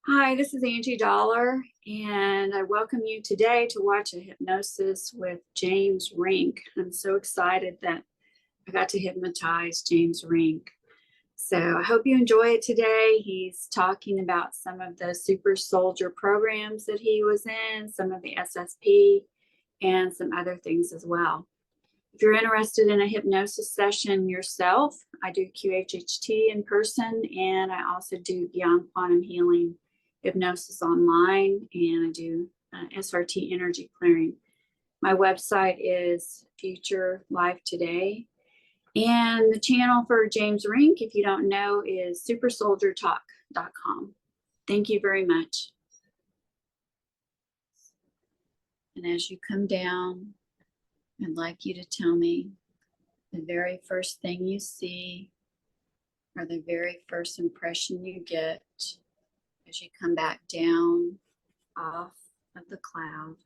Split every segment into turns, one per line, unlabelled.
Hi, this is Angie Dollar, and I welcome you today to watch a hypnosis with James Rink. I'm so excited that I got to hypnotize James Rink. So I hope you enjoy it today. He's talking about some of the super soldier programs that he was in, some of the SSP, and some other things as well. If you're interested in a hypnosis session yourself, I do QHHT in person, and I also do Beyond Quantum Healing hypnosis online, and I do SRT energy clearing. My website is Future Life Today, and the channel for James Rink, if you don't know, is supersoldiertalk.com. Thank you very much. And as you come down, I'd like you to tell me the very first thing you see or the very first impression you get as you come back down off of the cloud.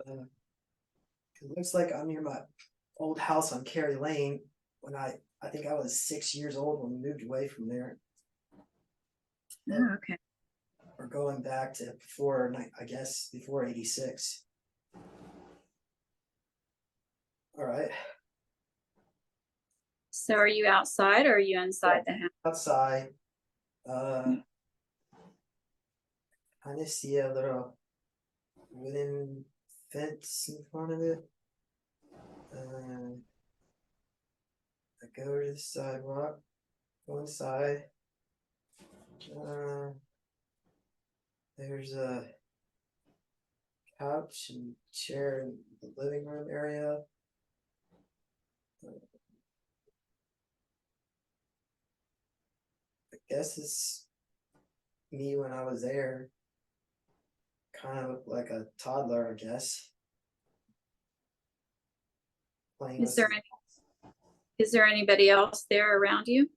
It looks like I'm near my old house on Cary Lane when I think I was 6 years old when we moved away from there.
Oh, okay.
We're going back to before, I guess, before 86. All right.
So are you outside or are you inside the house?
Outside. Kind of see a little wooden fence in front of it. I go to the sidewalk, go inside. There's a couch and chair in the living room area. I guess it's me when I was there. Kind of looked like a toddler, I guess. Playing
Is there anybody else there around you?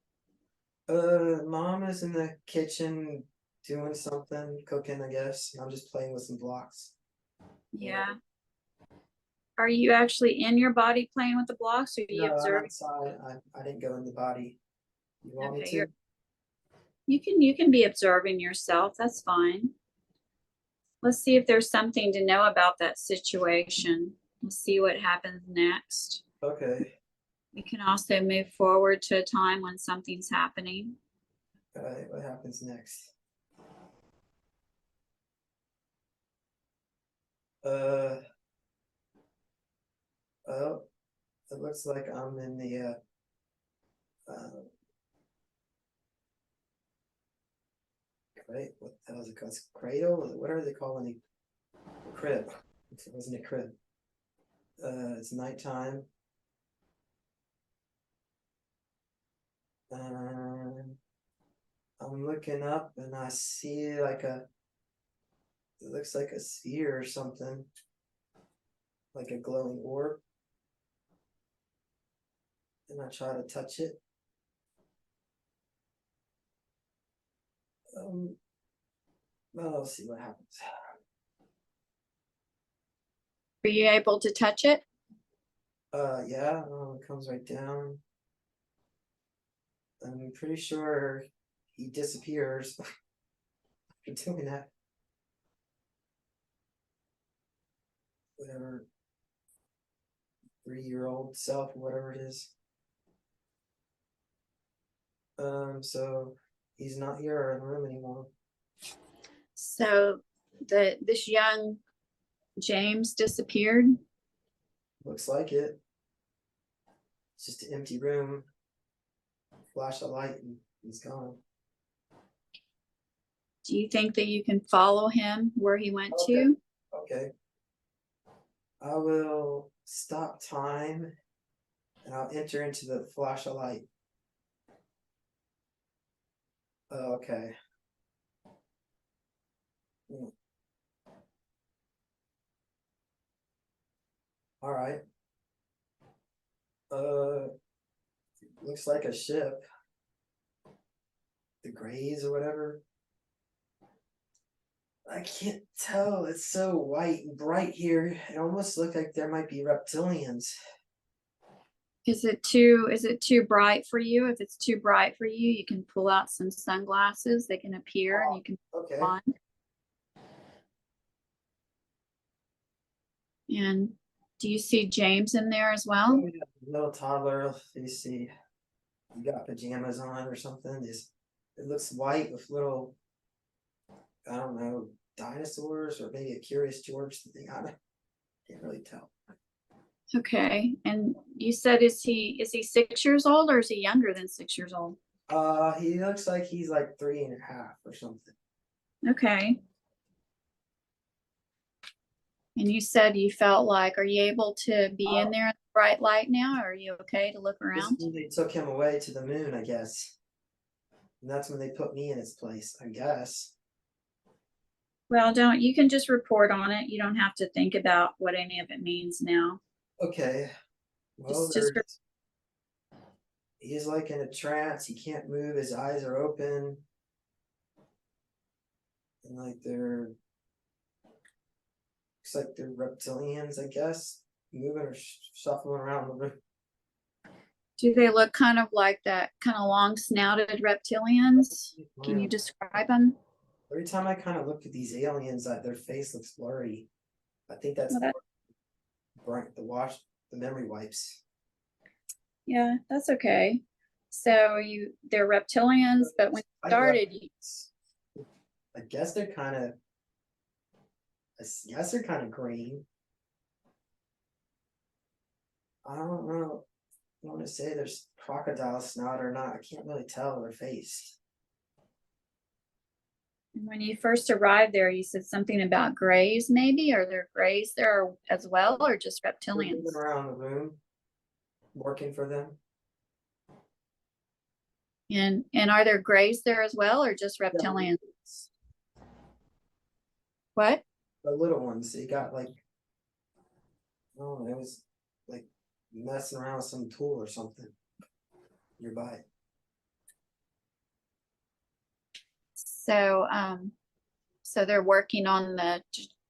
Mom is in the kitchen doing something, cooking, I guess. I'm just playing with some blocks.
Yeah. Are you actually in your body playing with the blocks, or are you
No, I'm
observing?
outside. I didn't go in the body. You want me to?
You can be observing yourself. That's fine. Let's see if there's something to know about that situation. Let's see what happens next.
Okay.
We can also move forward to a time when something's happening.
All right, what happens next? Oh, it looks like I'm in the what the hell is it called? It's cradle? What are they calling it? Crib. It wasn't a crib. It's nighttime. I'm looking up and I see like it looks like a sphere or something, like a glowing orb. And I try to touch it. Well, I'll see what happens.
Are you able to touch it?
Yeah, it comes right down. I'm pretty sure he disappears after doing that. Whatever 3-year-old self, whatever it is. So he's not here in the room anymore.
So this young James disappeared?
Looks like it. It's just an empty room. Flash a light and he's gone.
Do you think that you can follow him where he went to?
Okay. I will stop time and I'll enter into the flash of light. Okay. All right. Looks like a ship. The Grays or whatever. I can't tell. It's so white and bright here. It almost looks like there might be reptilians.
Is it too bright for you? If it's too bright for you, you can pull out some sunglasses. They can appear and you can put
Okay.
on. And do you see James in there as well?
Little toddler, you see, you got pajamas on or something. It looks white with little, I don't know, dinosaurs or maybe a Curious George thing. Can't really tell.
Okay. And you said is he 6 years old or is he younger than 6 years old?
He looks like he's like 3.5 or something.
Okay. And you said you felt like, are you able to be in there in the bright light now? Are you okay to look around?
They took him away to the moon, I guess. And that's when they put me in his place, I guess.
Well, you can just report on it. You don't have to think about what any of it means now.
Okay. Well,
Just
he's like in a trance. He can't move. His eyes are open. And like looks like they're reptilians, I guess, moving or shuffling around the room.
do they look kind of like that kind of long snouted reptilians? Can you describe them?
Every time I kind of look at these aliens, their face looks blurry. I think that's
Well,
the memory wipes.
yeah, that's okay. So they're reptilians, but when you started,
I guess they're kind of. I guess they're kind of green. I don't know. I want to say there's crocodile snout or not. I can't really tell their face.
when you first arrived there, you said something about grays, maybe? Are there grays there as well, or just
They're
reptilians?
moving around the room, working for them.
And are there grays there as well, or just reptilians? What?
The little ones, they got like, oh, it was like messing around with some tool or something nearby.
So, so they're working on the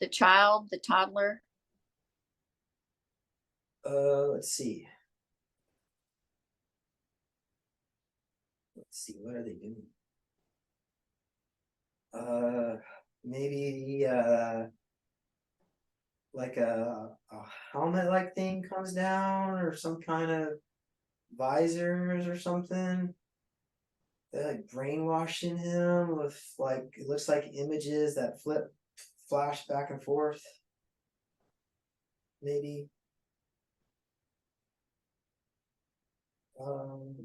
child, the toddler.
Let's see. Let's see, what are they doing? Maybe like a helmet like thing comes down or some kind of visors or something. They're like brainwashing him with like it looks like images that flash back and forth. Maybe.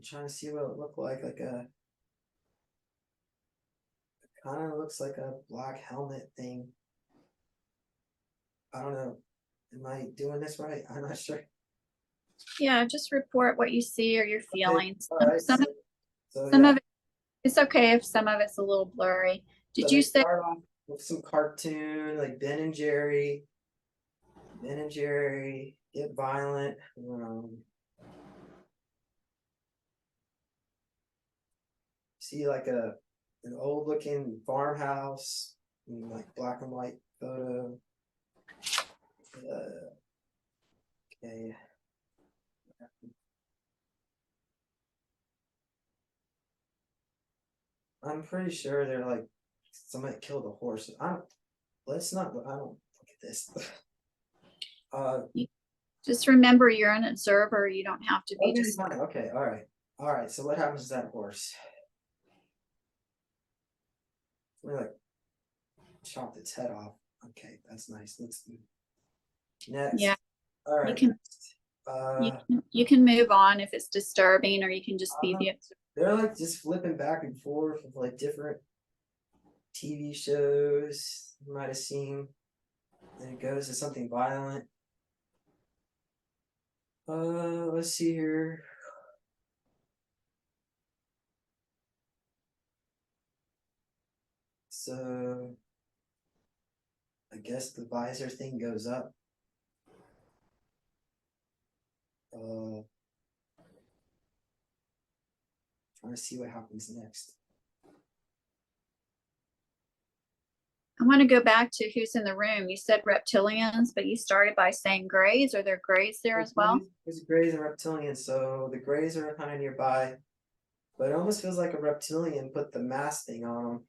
Trying to see what it looked like a kind of looks like a black helmet thing. I don't know. Am I doing this right? I'm not sure.
Yeah, just report what you see or your feelings.
All right.
Some
Yeah.
of it, it's okay if some of it's a little blurry. Did
So
you
they
say?
start off with some cartoon like Ben and Jerry. Ben and Jerry get violent. See like an old looking farmhouse, like black and white photo. Okay. I'm pretty sure they're like somebody killed a horse. Let's not I don't look at this.
Just remember you're an observer. You don't have to be just.
Fine. Okay, all right. So what happens to that horse? We like chopped its head off. Okay, that's nice. Let's do next.
Yeah,
All right.
you can move on if it's disturbing, or you can just be the observer.
They're like just flipping back and forth with like different TV shows you might have seen. Then it goes to something violent. Let's see here. So I guess the visor thing goes up. Trying to see what happens next.
I want to go back to who's in the room. You said reptilians, but you started by saying grays. Are there grays there as well?
There's grays and reptilians, so the grays are kind of nearby, but it almost feels like a reptilian put the mask thing on them.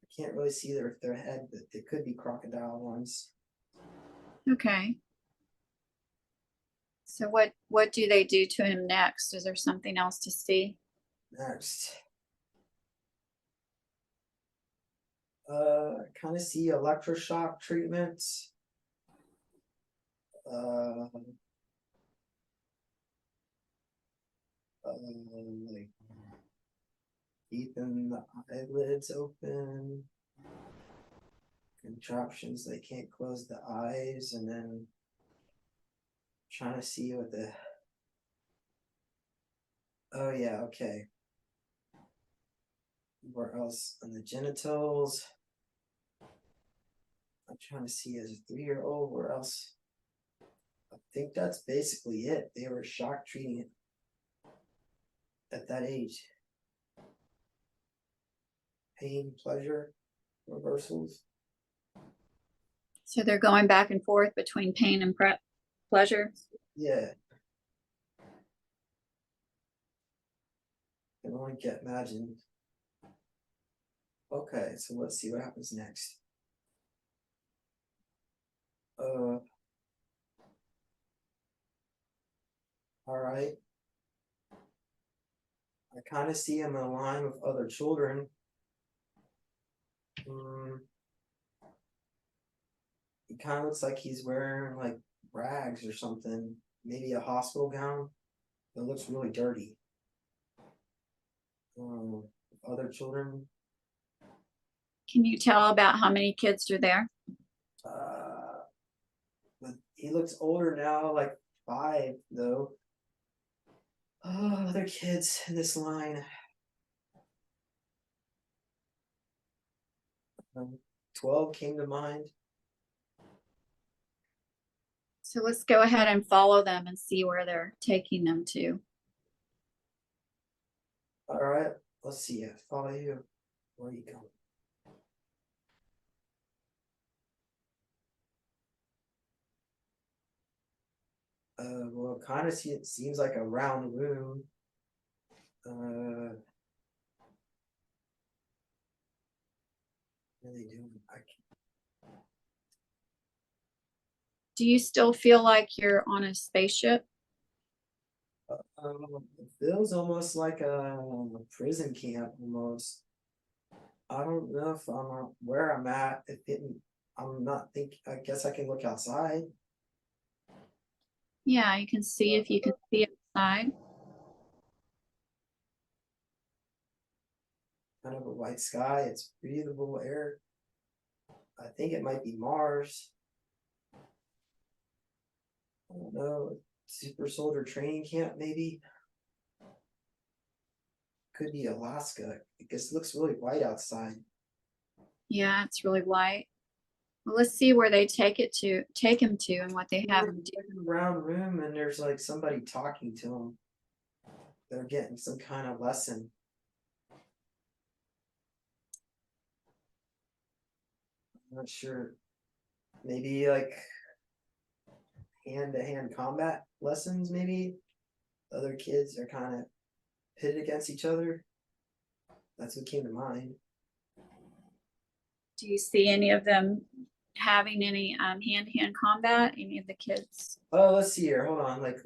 I can't really see their head, but they could be crocodile ones.
Okay. So what do they do to him next? Is there something else to see?
Next. Kind of see electroshock treatment. Like keeping the eyelids open, contraptions they can't close the eyes, and then trying to see what the. Oh yeah, okay. Where else on the genitals? I'm trying to see as a 3-year-old where else. I think that's basically it. They were shock treating it at that age. Pain, pleasure, reversals.
So they're going back and forth between pain and pleasure.
Yeah. I can only imagine. Okay, so let's see what happens next. All right. I kind of see him in a line with other children. He kind of looks like he's wearing like rags or something, maybe a hospital gown. It looks really dirty. Other children.
Can you tell about how many kids are there?
But he looks older now, like 5 though. Oh, other kids in this line. 12 came to mind.
So let's go ahead and follow them and see where they're taking them to.
All right, let's see. I follow you. Where are you going? Well, kind of see it seems like a round room. What are they doing?
Do you still feel like you're on a spaceship?
It feels almost like a prison camp almost. I don't know if I'm where I'm at. I'm not think. I guess I can look outside.
Yeah, you can see if you can see outside.
Kind of a white sky. It's breathable air. I think it might be Mars. I don't know. Super soldier training camp, maybe. Could be Alaska. I guess it looks really white outside.
Yeah, it's really white. Well, let's see where they take him to and what they have him do.
In a round room, and there's like somebody talking to them. They're getting some kind of lesson. I'm not sure. Maybe like hand-to-hand combat lessons, maybe. Other kids are kind of pitted against each other. That's what came to mind.
Do you see any of them having any hand-to-hand combat? Any of the kids?
Oh, let's see here. Hold on. Like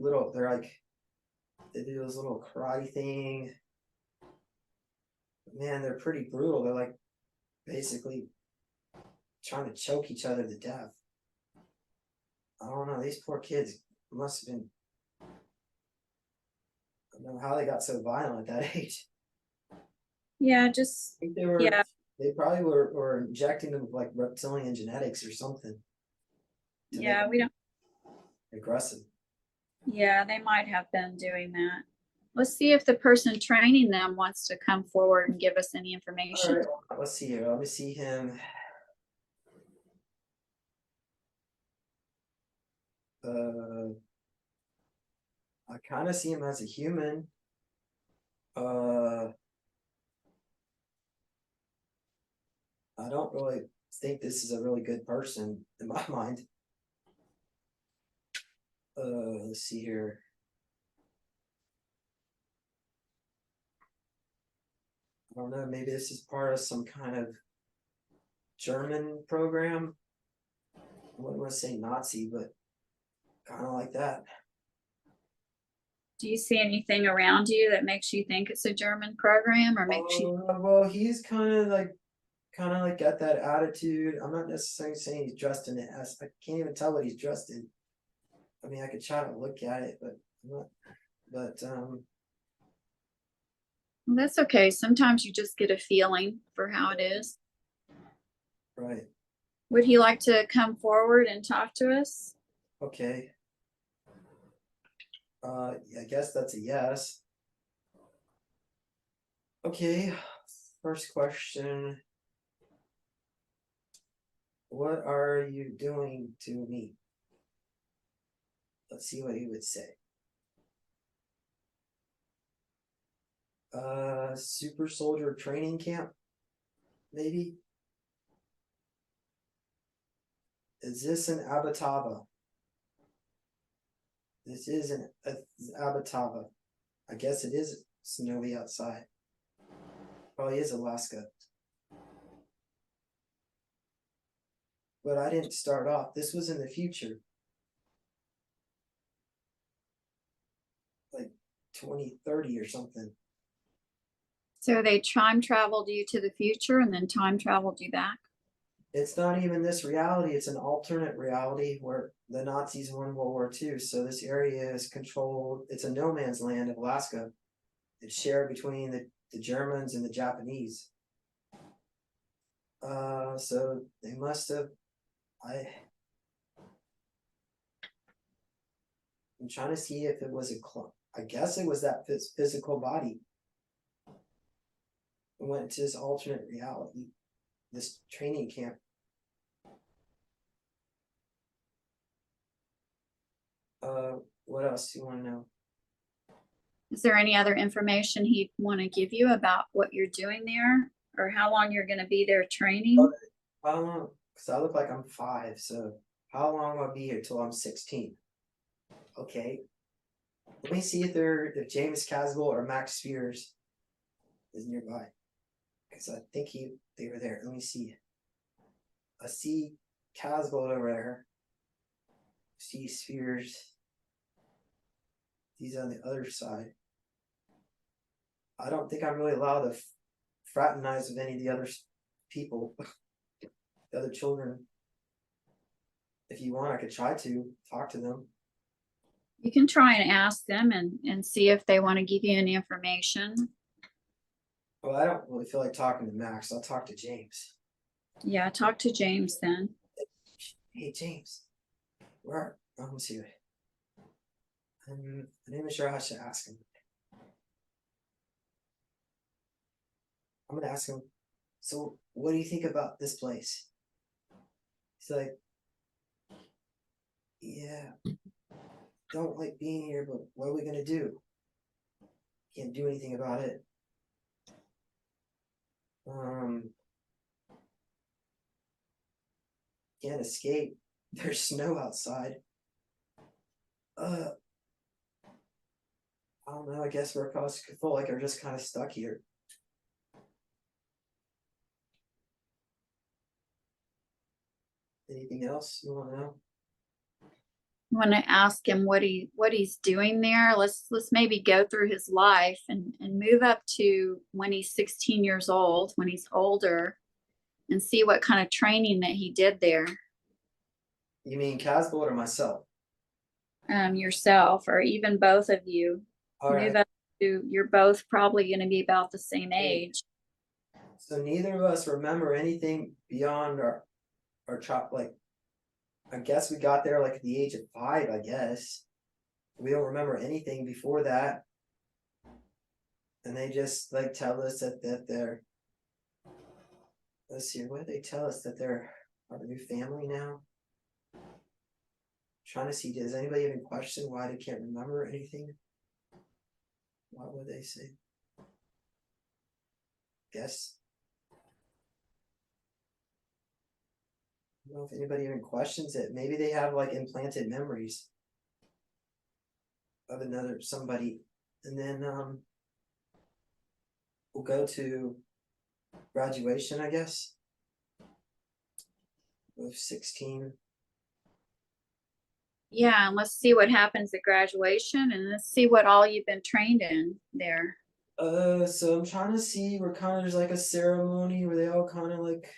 they do this little karate thing. Man, they're pretty brutal. They're like basically trying to choke each other to death. I don't know. These poor kids must have been. I don't know how they got so violent at that age.
Yeah,
I think they were.
yeah.
They probably were injecting them with like reptilian genetics or something.
Yeah, we don't.
Aggressive.
Yeah, they might have been doing that. Let's see if the person training them wants to come forward and give us any information.
All right, let's see here. Let me see him. I kind of see him as a human. I don't really think this is a really good person in my mind. Let's see here. I don't know, maybe this is part of some kind of German program. I wouldn't want to say Nazi, but kind of like that.
Do you see anything around you that makes you think it's a German program or makes you?
Well, he's kind of like got that attitude. I'm not necessarily saying he's dressed in it. I can't even tell what he's dressed in. I mean, I could try to look at it, but I'm not. But
Well, that's okay. Sometimes you just get a feeling for how it is.
right.
Would he like to come forward and talk to us?
Okay. I guess that's a yes. Okay. First question. What are you doing to me? Let's see what he would say. Super soldier training camp, maybe? Is this an Abatava? This is an Abatava. I guess it is snowy outside. Probably is Alaska. But I didn't start off. This was in the future. Like 2030 or something.
So they time traveled you to the future and then time traveled you back?
It's not even this reality, it's an alternate reality where the Nazis won World War II. So this area is controlled, it's a no man's land of Alaska. It's shared between the Germans and the Japanese. So they must have, I'm trying to see if it was a clone. I guess it was that physical body. It went to this alternate reality, this training camp. What else do you want to know?
Is there any other information he'd want to give you about what you're doing there or how long you're going to be there training?
I don't know, because I look like I'm 5, so how long will I be here till I'm 16? Okay. Let me see if James Caswell or Max Spears is nearby. Because I think they were there. Let me see. I see Caswell over there. See Spears. He's on the other side. I don't think I'm really allowed to fraternize with any of the other people, the other children. If you want, I could try to talk to them.
You can try and ask them and see if they want to give you any information.
Well, I don't really feel like talking to Max. I'll talk to James.
Yeah, talk to James then.
Hey, James. Where? Let me see. I'm not even sure how I should ask him. I'm gonna ask him, so what do you think about this place? He's like, yeah, don't like being here, but what are we gonna do? Can't do anything about it. Can't escape. There's snow outside. I don't know. I guess we're feel like we're just kind of stuck here. Anything else you want to know?
You want to ask him what he's doing there. Let's maybe go through his life and move up to when he's 16 years old, when he's older, and see what kind of training that he did there.
You mean Casbolt or myself?
Yourself or even both of you.
All right.
Move up to, you're both probably going to be about the same age.
So neither of us remember anything beyond our like. I guess we got there like at the age of 5. I guess we don't remember anything before that, and they just like tell us that they're. Let's see, what did they tell us that they're our new family now? Trying to see, does anybody even question why they can't remember anything? What would they say? Guess. don't know if anybody even questions it. Maybe they have like implanted memories of somebody. And then we'll go to graduation, I guess, of 16.
Yeah, and let's see what happens at graduation, and let's see what all you've been trained in there.
So I'm trying to see where kind of there's like a ceremony where they all kind of like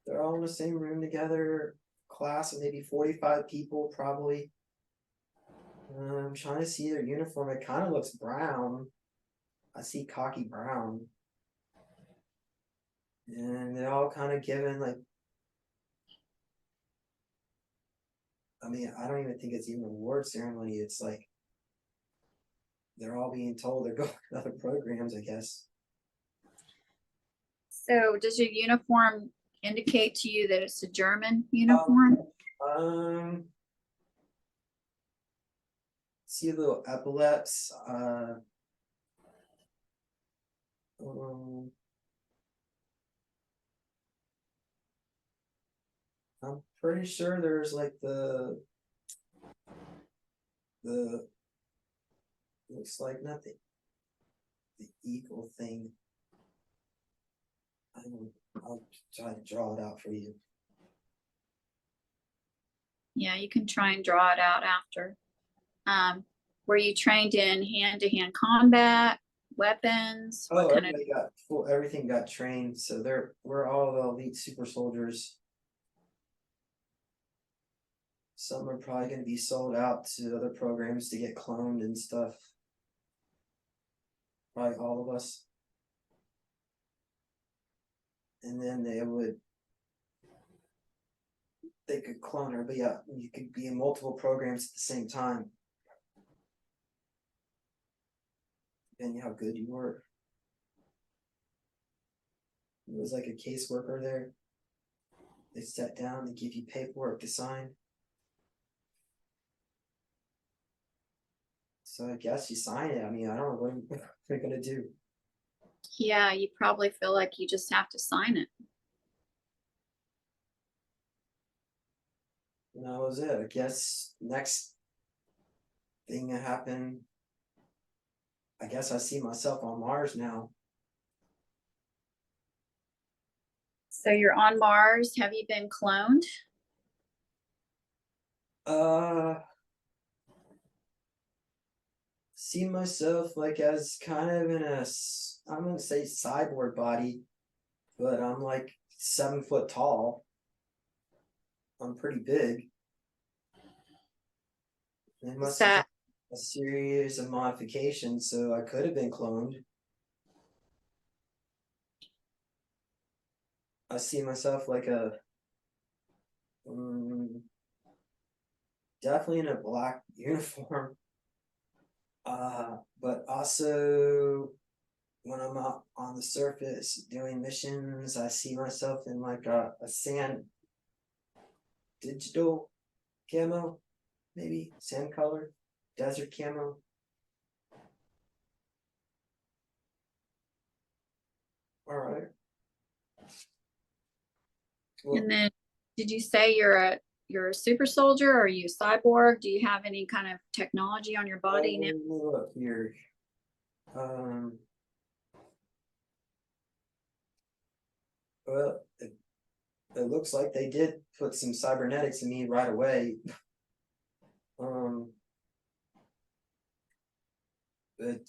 they're all in the same room together, class of maybe 45 people probably. I'm trying to see their uniform. It kind of looks brown. I see khaki brown. And they're all kind of given like, I mean, I don't even think it's even an award ceremony. It's like they're all being told they're going to other programs, I guess.
So does your uniform indicate to you that it's a German uniform?
See little epaulets. I'm pretty sure there's like the looks like nothing. The eagle thing. I'll try to draw it out for you.
Yeah, you can try and draw it out after. Were you trained in hand-to-hand combat, weapons? What kind of?
Everybody got everything got trained, so we're all the elite super soldiers. Some are probably going to be sold out to other programs to get cloned and stuff. Probably all of us. And then they could clone her, but yeah, you could be in multiple programs at the same time. Depending how good you were. It was like a caseworker there. They sat down, they give you paperwork to sign. So I guess you sign it. I mean, I don't know what they're gonna do.
Yeah, you probably feel like you just have to sign it.
And that was it. I guess next thing that happened, I guess I see myself on Mars now.
So you're on Mars. Have you been cloned?
See myself like as kind of in I'm gonna say cyborg body, but I'm like 7 foot tall. I'm pretty big. It must have been a series of modifications, so I could have been cloned. I see myself like definitely in a black uniform. But also when I'm out on the surface doing missions, I see myself in like a sand digital camo, maybe sand color, desert camo. All right. Well,
And then did you say you're a super soldier, or are you a cyborg? Do you have any kind of technology on your body now?
look here. Well, it looks like they did put some cybernetics in me right away. But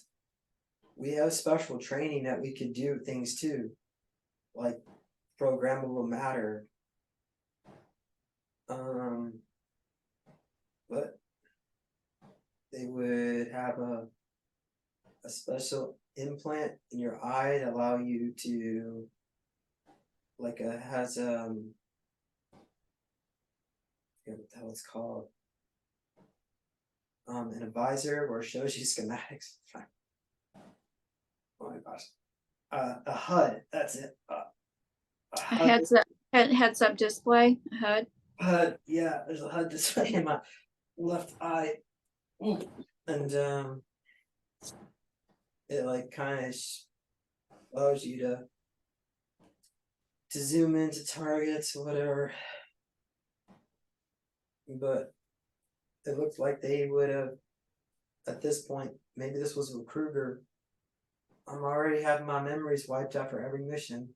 we have special training that we could do things too, like programmable matter. But they would have a special implant in your eye to allow you to like has I forget what the hell it's called. An advisor where it shows you schematics. Oh my gosh. A HUD, that's it. A
A
HUD.
heads up display, a HUD.
HUD, yeah, there's a HUD display in my left eye. And it like kind of allows you to zoom into targets or whatever. but it looked like they would have, at this point, maybe this was a recruiter. I'm already having my memories wiped out for every mission.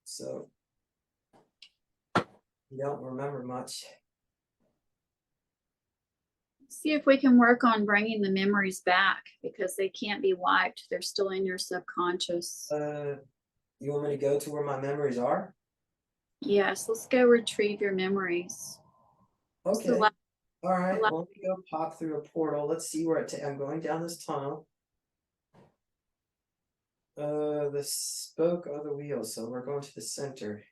So you don't remember much.
See if we can work on bringing the memories back because they can't be wiped. They're still in your subconscious.
You want me to go to where my memories are?
Yes, let's go retrieve your memories.
Okay. All right.
Allow-
Well, let me go pop through a portal. Let's see where I'm going down this tunnel. The spoke of the wheel. So we're going to the center.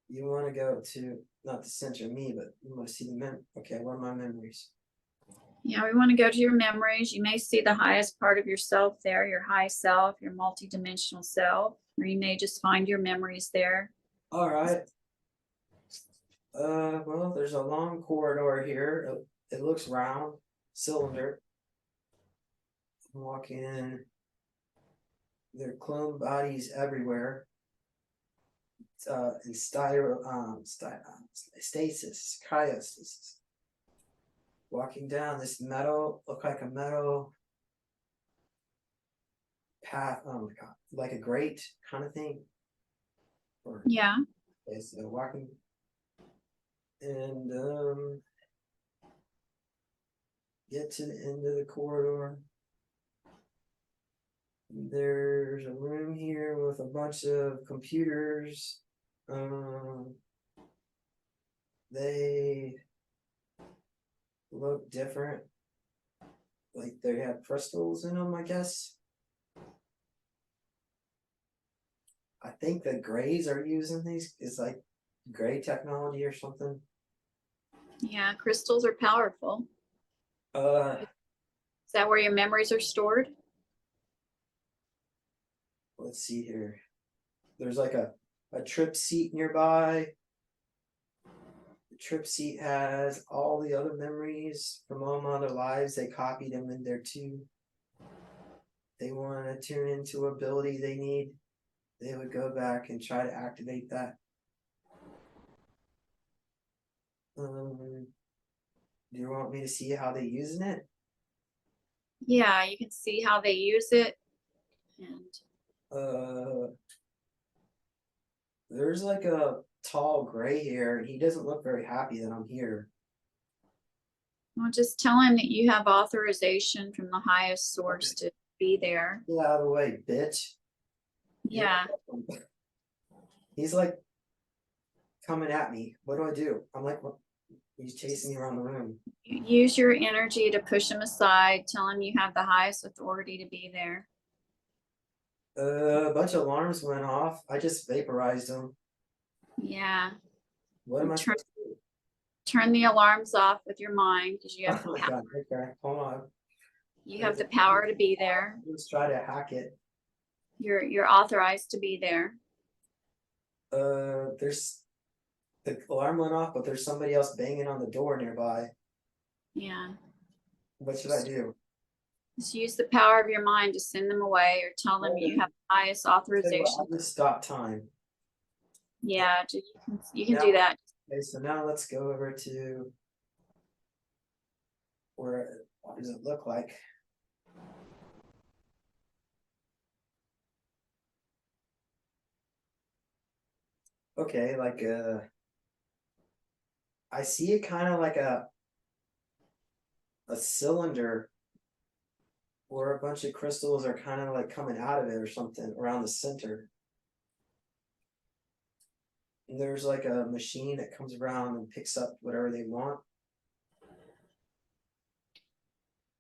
You want to go to not the center of me, but you want to see the okay, where are my memories?
Yeah, we want to go to your memories. You may see the highest part of yourself there, your high self, your multidimensional self, or you may just find your memories there.
All right. Well, there's a long corridor here. It looks round, cylinder. I'm walking in. There are clone bodies everywhere. In stasis, cryostasis. Walking down this metal, look like a metal path. Oh my god, like a grate kind of thing. Or,
Yeah.
is walking, and get to the end of the corridor. There's a room here with a bunch of computers. They look different. Like they have crystals in them, I guess. I think the Greys are using these. It's like Grey technology or something.
Yeah, crystals are powerful.
Uh,
Is that where your memories are stored?
let's see here. There's like a trip seat nearby. The trip seat has all the other memories from all my other lives. They copied them in there too. They want to tune into ability they need. They would go back and try to activate that. Do you want me to see how they're using it?
Yeah, you can see how they use it.
And there's like a tall gray here, and he doesn't look very happy that I'm here.
Well, just tell him that you have authorization from the highest source to be there.
Get out of the way, bitch.
Yeah.
He's like coming at me. What do I do? I'm like, what? He's chasing me around the room.
Use your energy to push him aside. Tell him you have the highest authority to be there.
A bunch of alarms went off. I just vaporized them.
Yeah.
What am I supposed to do?
Turn the alarms off with your mind because you have
Oh
the
my
power.
god, okay, hold on.
You have the power to be there.
Let's try to hack it.
You're authorized to be there.
There's the alarm went off, but there's somebody else banging on the door nearby.
Yeah.
What should I do?
Just use the power of your mind to send them away or tell them you have the highest authorization.
I'll just stop time.
Yeah, you can do that.
Okay, so now let's go over to where, what does it look like? Okay, like I see it kind of like a cylinder where a bunch of crystals are kind of like coming out of it or something around the center. And there's like a machine that comes around and picks up whatever they want.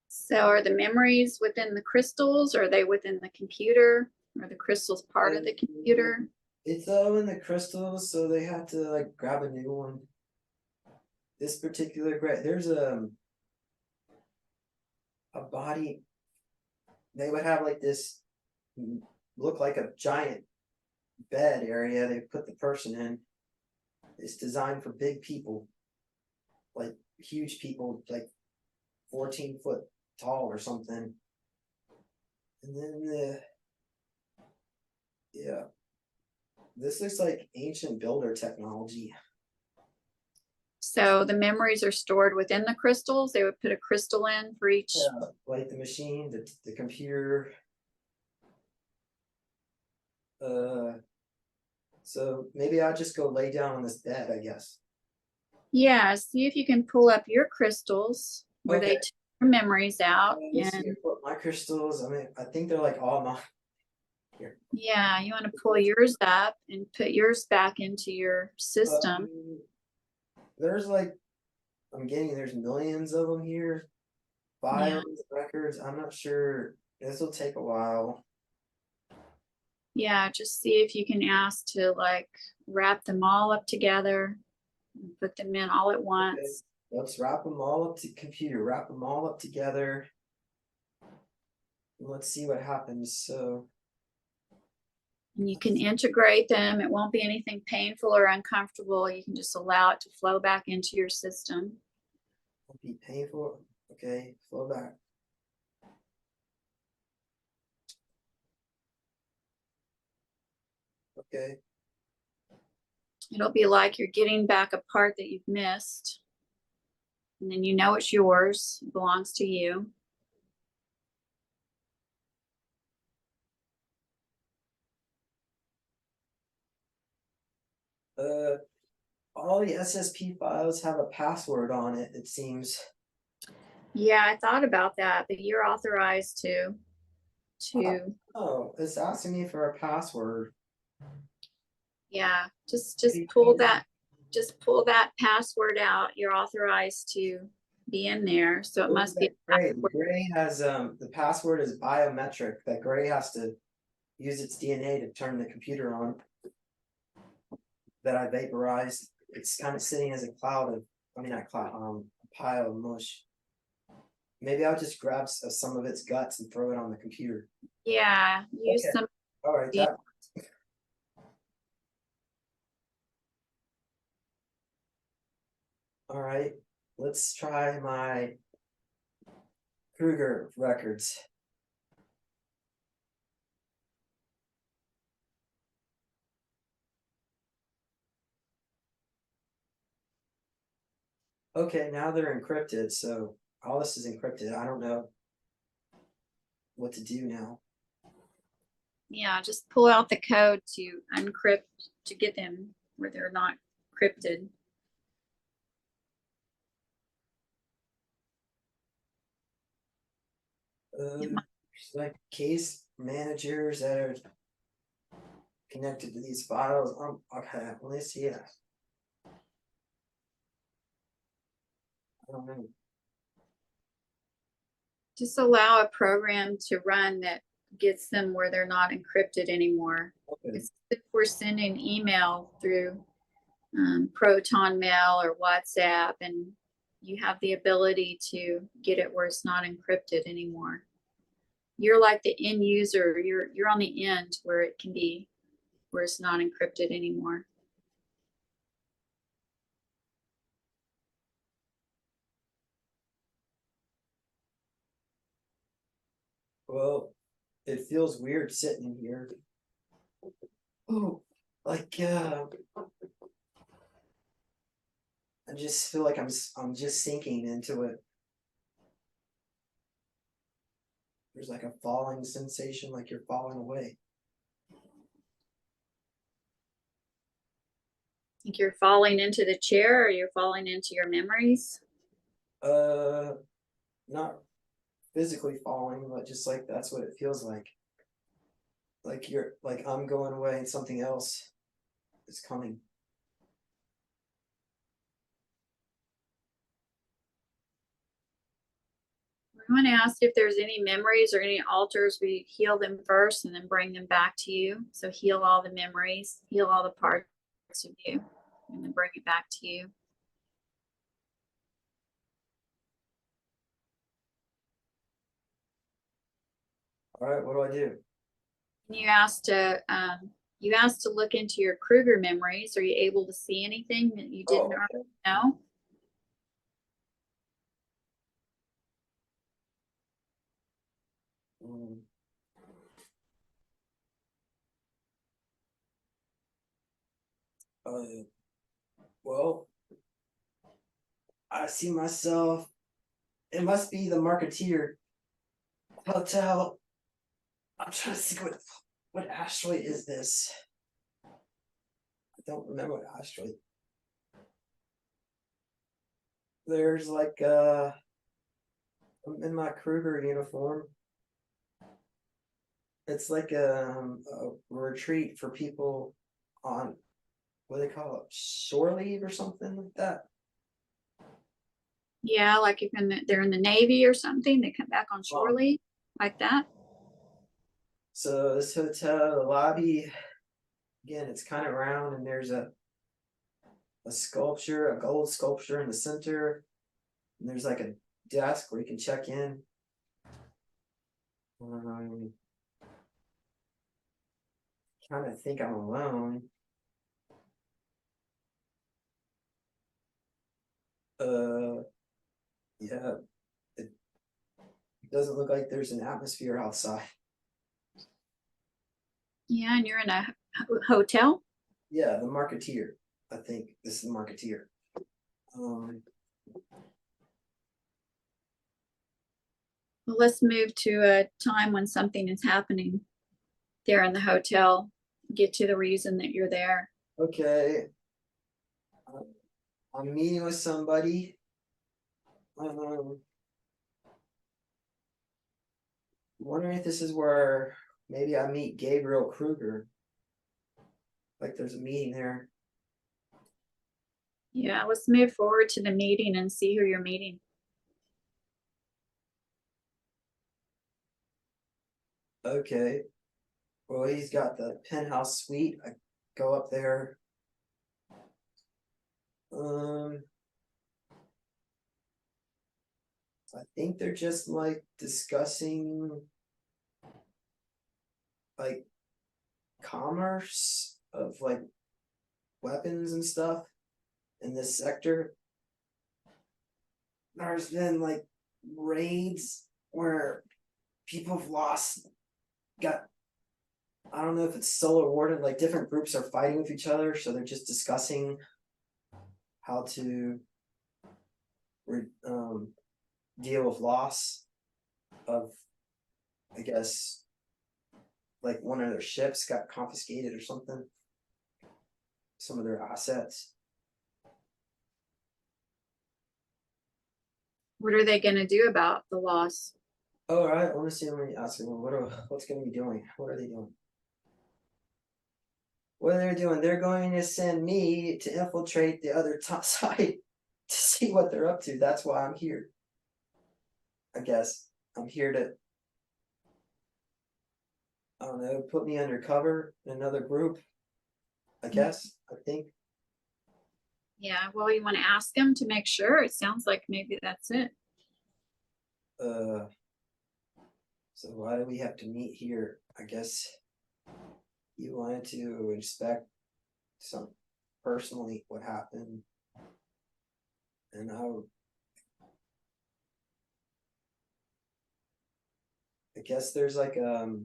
So are the memories within the crystals? Or are they within the computer? Are the crystals part of the computer?
It's all in the crystals, so they have to like grab a new one. This particular there's a body. They would have like this, look like a giant bed area they put the person in. It's designed for big people, like huge people, like 14 foot tall or something. And then yeah, this looks like ancient builder technology.
So the memories are stored within the crystals. They would put a crystal in for each.
Yeah, like the machine, the computer. So maybe I'll just go lay down on this bed, I guess.
Yeah, see if you can pull up your crystals where
Okay.
they took your memories out.
Let's see
And
what my crystals. I mean, I think they're like all mine. Here.
yeah, you want to pull yours up and put yours back into your system.
There's like, there's millions of them here.
Yeah.
Files, records. I'm not sure. This will take a while.
Yeah, just see if you can ask to like wrap them all up together and put them in all at once.
Okay. Let's wrap them all up to computer. Wrap them all up together. Let's see what happens. So.
And you can integrate them. It won't be anything painful or uncomfortable. You can just allow it to flow back into your system.
Won't be painful. Okay, flow back. Okay.
It'll be like you're getting back a part that you've missed. And then you know it's yours, it belongs to you.
All the SSP files have a password on it, it seems.
Yeah, I thought about that, but you're authorized to
Oh, it's asking me for a password.
yeah, just pull that password out. You're authorized to be in there. So it must be a
Gray.
password.
Gray has the password is biometric. That Gray has to use its DNA to turn the computer on. That I vaporized. It's kind of sitting as a cloud of, I mean not cloud, a pile of mush. Maybe I'll just grab some of its guts and throw it on the computer.
Yeah, use
Okay.
some.
All right, that. All right, let's try my Kruger records. Okay, now they're encrypted, so all this is encrypted. I don't know what to do now.
Yeah, just pull out the code to uncrypt to get them where they're not encrypted.
Like case managers that are connected to these files. Okay, let me see it. I don't know.
Just allow a program to run that gets them where they're not encrypted anymore.
Okay.
It's if we're sending email through Proton Mail or WhatsApp, and you have the ability to get it where it's not encrypted anymore. You're like the end user. You're on the end where it can be where it's not encrypted anymore.
Well, it feels weird sitting here. Oh, like I just feel like I'm just sinking into it. There's like a falling sensation, like you're falling away.
Think you're falling into the chair or you're falling into your memories?
Not physically falling, but just like that's what it feels like. Like I'm going away and something else is coming.
We want to ask if there's any memories or any alters. We heal them first and then bring them back to you. So heal all the memories, heal all the parts of you, and then bring it back to you.
All right, what do I do?
You asked to look into your Kruger memories. Are you able to see anything that you didn't
Oh,
already know?
okay. Well, I see myself. It must be the Marketeer Hotel. I'm trying to think what asteroid is this? I don't remember what asteroid. There's like I'm in my Kruger uniform. It's like a retreat for people on what do they call it, shore leave or something like that.
Yeah, like if they're in the Navy or something, they come back on shore leave like that.
So this hotel, the lobby, again, it's kind of round, and there's a sculpture, a gold sculpture in the center, and there's like a desk where you can check in. Kind of think I'm alone. Yeah, it doesn't look like there's an atmosphere outside.
Yeah, and you're in a hotel.
Yeah, the Marketeer. I think this is the Marketeer.
Well, let's move to a time when something is happening there in the hotel. Get to the reason that you're there.
Okay. I'm meeting with somebody. Wondering if this is where maybe I meet Gabriel Kruger. Like there's a meeting there.
Yeah, let's move forward to the meeting and see who you're meeting.
Okay. Well, he's got the penthouse suite. I go up there. I think they're just like discussing like commerce of like weapons and stuff in this sector. There's been like raids where people have got, I don't know if it's solar warded, like different groups are fighting with each other, so they're just discussing how to deal with loss of, I guess, like one of their ships got confiscated or something, some of their assets.
What are they going to do about the loss?
All right, I want to see how many asking them what's going to be doing. What are they doing? What they're doing? They're going to send me to infiltrate the other top side to see what they're up to. That's why I'm here. I guess I'm here to, I don't know, put me undercover in another group. I guess. I think.
Yeah, well, you want to ask them to make sure. It sounds like maybe that's it.
So why do we have to meet here? I guess you wanted to inspect some personally what happened, and I guess there's like a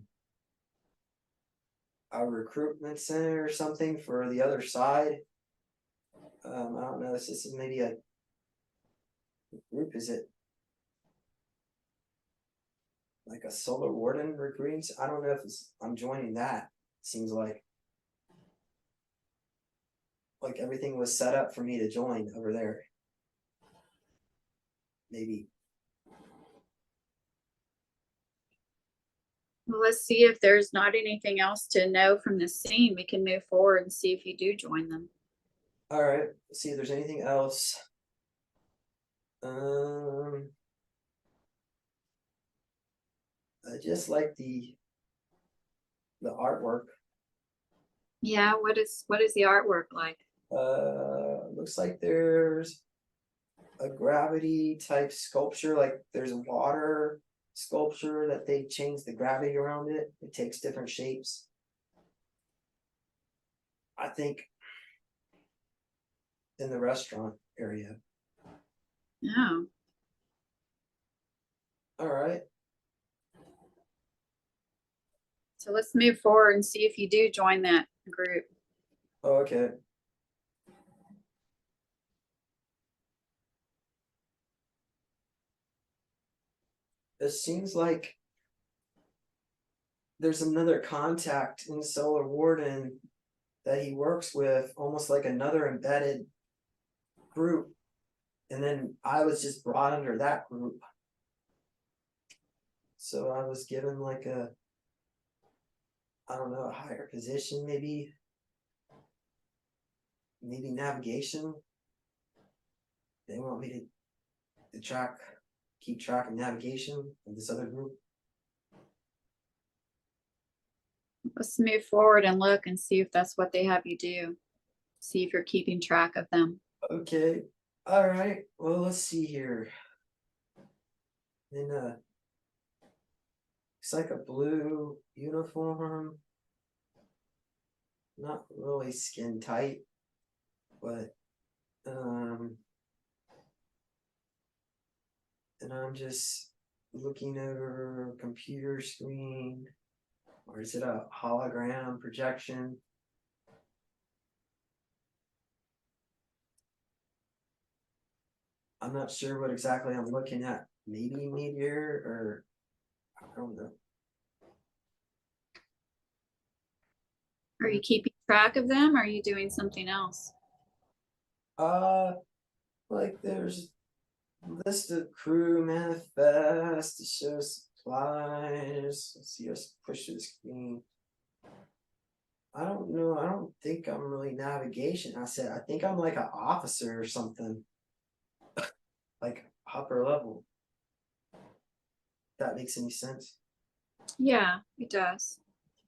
recruitment center or something for the other side. I don't know. This is maybe a group. Is it like a solar warden recruiting? I don't know if I'm joining that. Seems like everything was set up for me to join over there. Maybe.
Well, let's see if there's not anything else to know from this scene. We can move forward and see if you do join them.
All right. Let's see if there's anything else. I just like the artwork.
Yeah, what is the artwork like?
Looks like there's a gravity type sculpture, like there's a water sculpture that they change the gravity around it. It takes different shapes. I think in the restaurant area.
Oh.
All right.
So let's move forward and see if you do join that group.
Oh, okay. it seems like there's another contact in Solar Warden that he works with, almost like another embedded group. And then I was just brought under that group. So I was given like a, I don't know, a higher position, maybe navigation. They want me to keep track of navigation of this other group.
Let's move forward and look and see if that's what they have you do. See if you're keeping track of them.
Okay. All right. Well, let's see here. Then it's like a blue uniform. Not really skin tight, but and I'm just looking over a computer screen, or is it a hologram projection? I'm not sure what exactly I'm looking at. Maybe meteor, or I don't know.
Are you keeping track of them? Or are you doing something else?
Like there's list of crew manifest to show supplies. Let's see, let's push to the screen. I don't know. I don't think I'm really navigation. I think I'm like an officer or something. Like upper level. If that makes any sense.
Yeah, it does.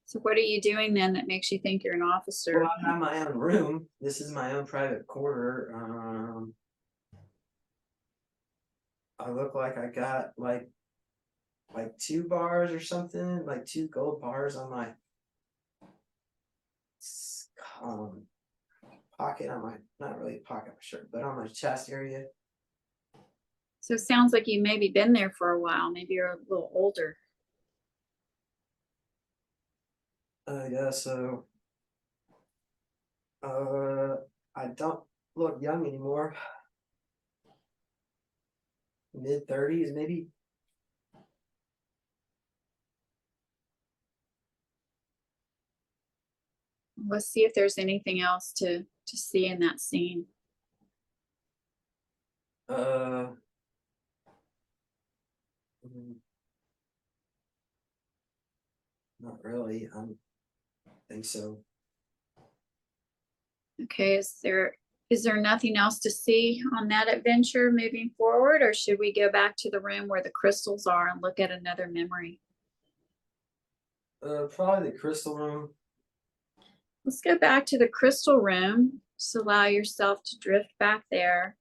So what are you doing then that makes you think you're an officer?
Well, I have my own room. This is my own private quarter. I look like I got like 2 bars or something, like 2 gold bars on my um pocket, on my, not really pocket of my shirt, but on my chest area.
So it sounds like you maybe been there for a while. Maybe you're a little older.
Yeah, so I don't look young anymore. Mid-30s maybe.
Let's see if there's anything else to see in that scene.
Mm, not really. I don't think so.
Okay, is there nothing else to see on that adventure moving forward, or should we go back to the room where the crystals are and look at another memory?
Probably the crystal room.
Let's go back to the crystal room. Just allow yourself to drift back there.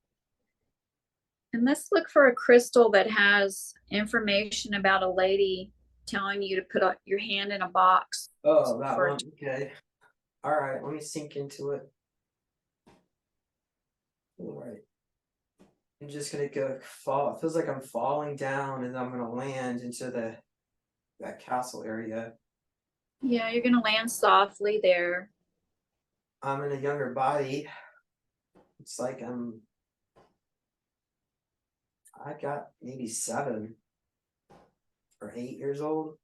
And let's look for a crystal that has information about a lady telling you to put your hand in a box.
Oh, that one. Okay. All right. Let me sink into it. All right. I'm just gonna go fall. It feels like I'm falling down, and I'm gonna land into that castle area.
Yeah, you're gonna land softly there.
I'm in a younger body. It's like I got maybe 7 or 8 years old.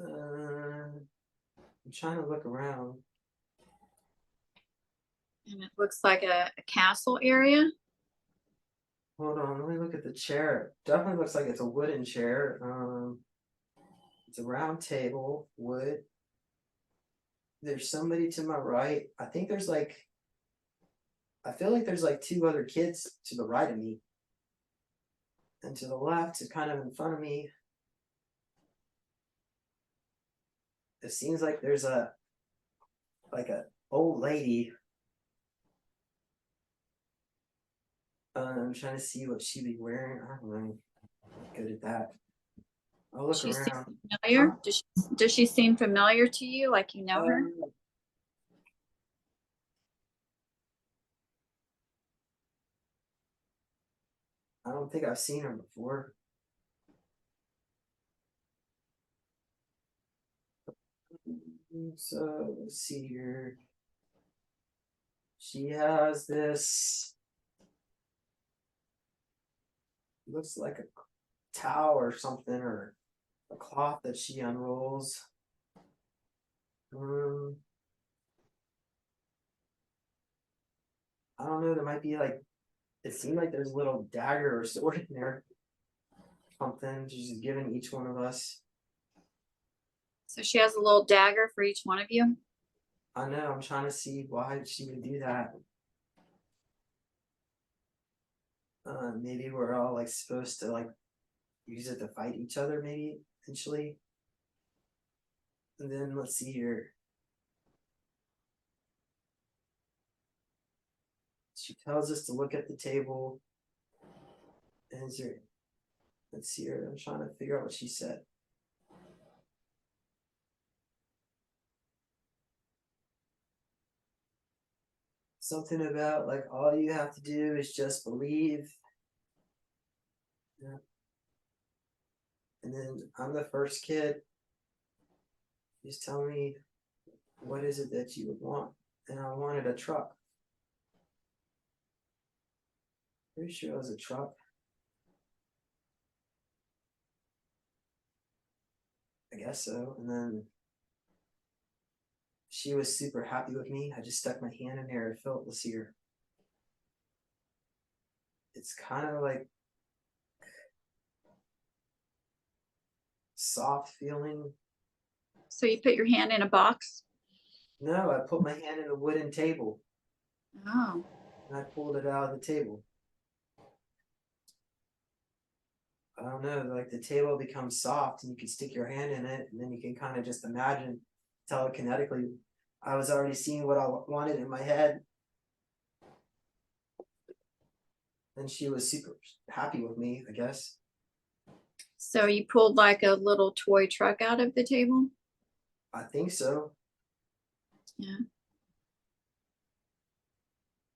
I'm trying to look around.
And it looks like a castle area.
Hold on, let me look at the chair. Definitely looks like it's a wooden chair. It's a round table, wood. There's somebody to my right. I think there's like, I feel like there's like 2 other kids to the right of me. And to the left, kind of in front of me, it seems like there's a old lady. I'm trying to see what she'd be wearing. I don't know. I'm good at that. I'll look
She seems
around.
familiar. Does she seem familiar to you, like you know her?
I don't think I've seen her before. So let's see here. She has this looks like a towel or something, or a cloth that she unrolls. Um, I don't know. There might be like, it seemed like there's a little dagger or sword in there. Something she's just giving each one of us.
So she has a little dagger for each one of you.
I know. I'm trying to see why she would do that. Maybe we're all like supposed to like use it to fight each other, maybe eventually. And then let's see here. She tells us to look at the table. And is there, let's see here. I'm trying to figure out what she said. Something about like all you have to do is just believe. Yeah. And then I'm the first kid. Just tell me, what is it that you would want? And I wanted a truck. Pretty sure it was a truck. I guess so. And then she was super happy with me. I just stuck my hand in there and felt this here. It's kind of like soft feeling.
So you put your hand in a box.
No, I put my hand in a wooden table
Oh,
and I pulled it out of the table. I don't know, like the table becomes soft and you can stick your hand in it and then you can kind of just imagine telekinetically. I was already seeing what I wanted in my head. And she was super happy with me, I guess.
so you pulled like a little toy truck out of the table.
I think so.
Yeah.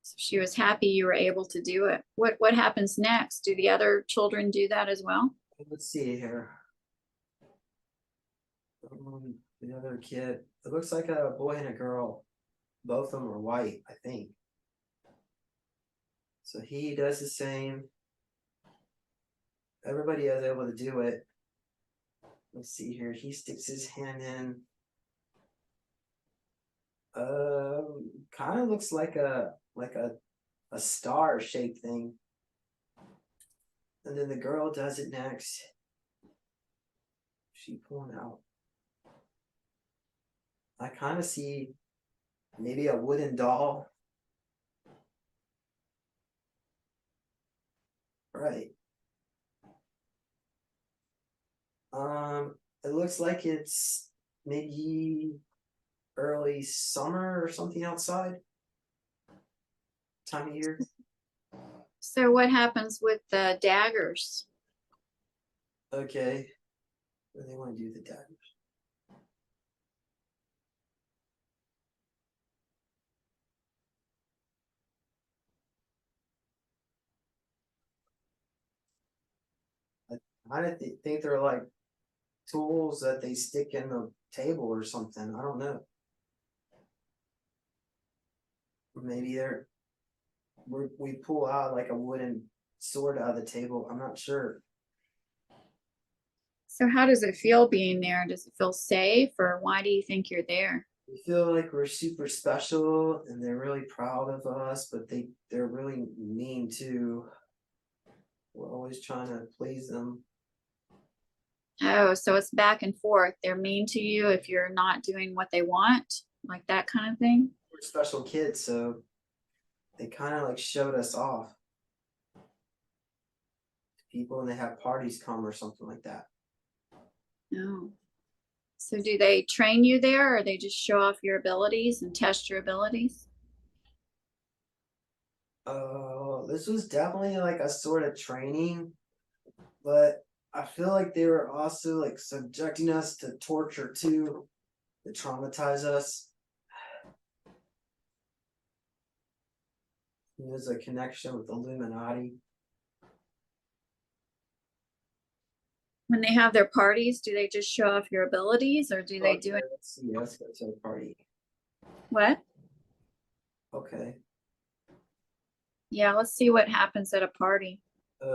So she was happy you were able to do it. What happens next? Do the other children do that as well?
Let's see here. The other kid. It looks like a boy and a girl. Both of them are white, I think. So he does the same. Everybody is able to do it. Let's see here. He sticks his hand in. Kind of looks like a star shaped thing. And then the girl does it next. She pulling out. I kind of see maybe a wooden doll. Right. It looks like it's maybe early summer or something outside. Time of year.
So what happens with the daggers?
Okay. What do they want to do with the daggers? I kind of think they're like tools that they stick in the table or something. I don't know. Maybe we pull out like a wooden sword out of the table. I'm not sure.
So how does it feel being there? Does it feel safe, or why do you think you're there?
We feel like we're super special and they're really proud of us, but they're really mean too. We're always trying to please them.
Oh, so it's back and forth. They're mean to you if you're not doing what they want, like that kind of thing.
We're special kids, so they kind of like showed us off to people and they have parties come or something like that.
No. So do they train you there, or they just show off your abilities and test your abilities?
This was definitely like a sort of training, but I feel like they were also like subjecting us to torture too, to traumatize us. There's a connection with Illuminati.
When they have their parties, do they just show off your abilities, or do they do it?
Let's see. Let's go to the party.
What?
Okay.
Yeah, let's see what happens at a party.
They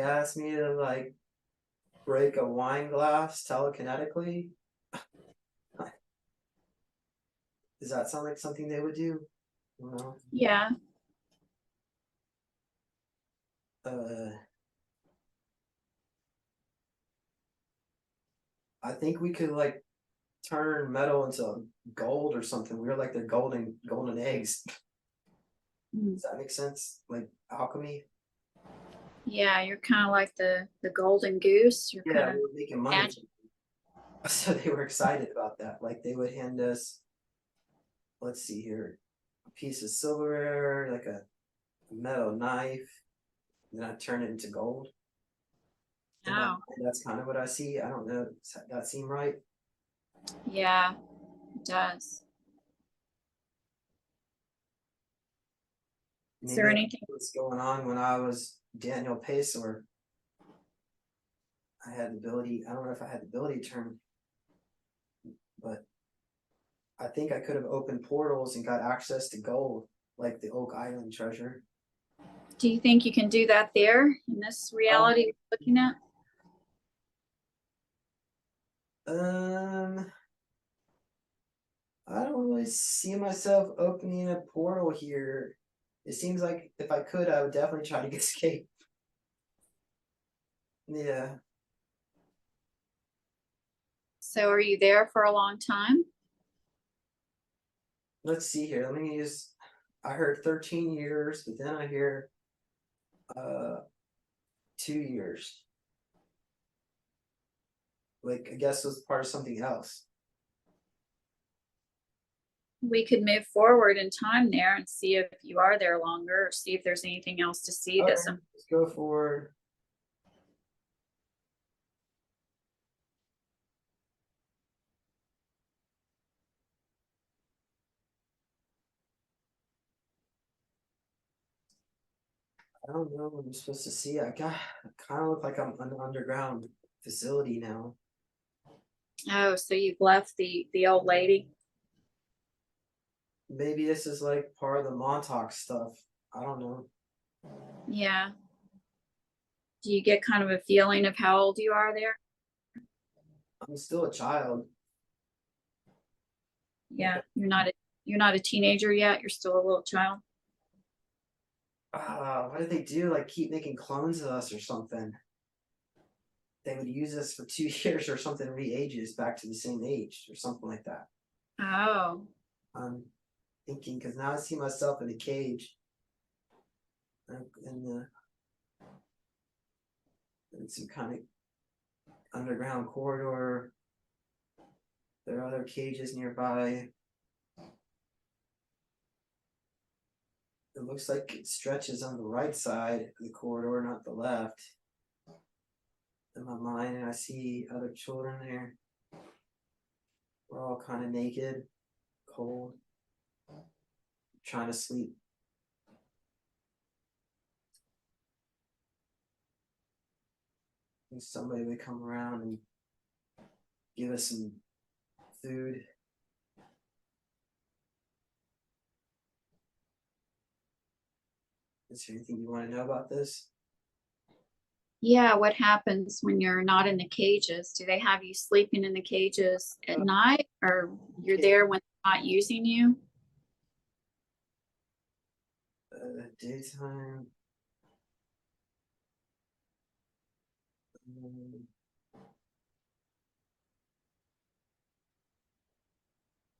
asked me to like break a wine glass telekinetically. Does that sound like something they would do? No.
Yeah.
Uh, I think we could like turn metal into gold or something. We're like the golden eggs.
Mm.
Does that make sense? Like alchemy?
Yeah, you're kind of like the golden goose. You're
Yeah,
kind
we
of
were making money.
magic.
So they were excited about that. Like they would hand us, let's see here, a piece of silverware, like a metal knife, and then I turn it into gold. In my mind,
Oh,
that's kind of what I see. I don't know. Does that seem right?
yeah, it does. Is
Maybe
there
that's
anything?
what's going on when I was Daniel Pace, or I had the ability. I don't know if I had the ability to turn, but I think I could have opened portals and got access to gold, like the Oak Island treasure.
Do you think you can do that there in this reality we're looking at?
Um, I don't really see myself opening a portal here. It seems like if I could, I would definitely try to escape. Yeah.
So are you there for a long time?
Let's see here. Let me use. I heard 13 years, but then I hear 2 years. Like I guess it was part of something else.
We could move forward in time there and see if you are there longer or see if there's anything else to see
Okay,
that's
let's go for. I don't know what I'm supposed to see. I kind of look like I'm an underground facility now.
oh, so you've left the old lady.
Maybe this is like part of the Montauk stuff. I don't know.
Yeah. Do you get kind of a feeling of how old you are there?
I'm still a child.
Yeah, you're not a teenager yet. You're still a little child.
What did they do? Like keep making clones of us or something? They would use us for 2 years or something, re-age us back to the same age or something like that.
Oh,
I'm thinking because now I see myself in a cage, in the in some kind of underground corridor. There are other cages nearby. It looks like it stretches on the right side of the corridor, not the left. In my mind, and I see other children there. We're all kind of naked, cold, trying to sleep. And somebody would come around and give us some food. Is there anything you want to know about this?
yeah. What happens when you're not in the cages? Do they have you sleeping in the cages at night, or you're
Okay.
there when they're not using you?
Daytime.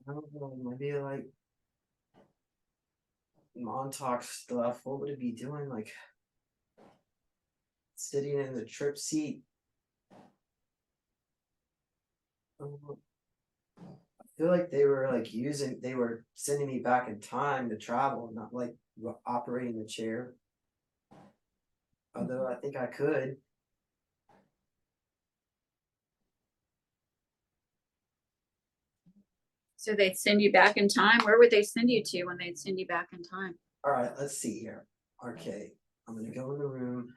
I don't know, maybe like Montauk stuff. What would it be doing? Like sitting in the trip seat. Um, I feel like they were like they were sending me back in time to travel, not like operating the chair. Although I think I could.
So they'd send you back in time. Where would they send you to when they'd send you back in time?
All right, let's see here. Okay, I'm gonna go in the room.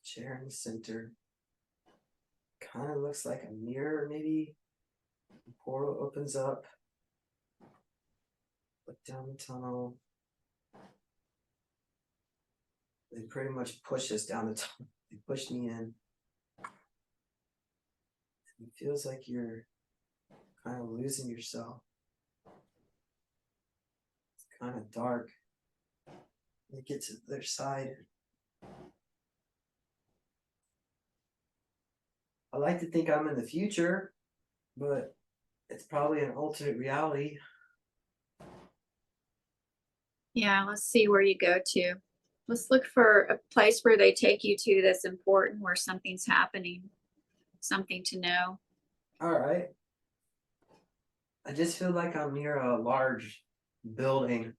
Chair in the center. Kind of looks like a mirror, maybe. The portal opens up. Look down the tunnel. They pretty much push us down the top. They pushed me in. It feels like you're kind of losing yourself. It's kind of dark. They get to their side. I like to think I'm in the future, but it's probably an alternate reality.
Yeah, let's see where you go to. Let's look for a place where they take you to that's important, where something's happening, something to know.
All right. I just feel like I'm near a large building.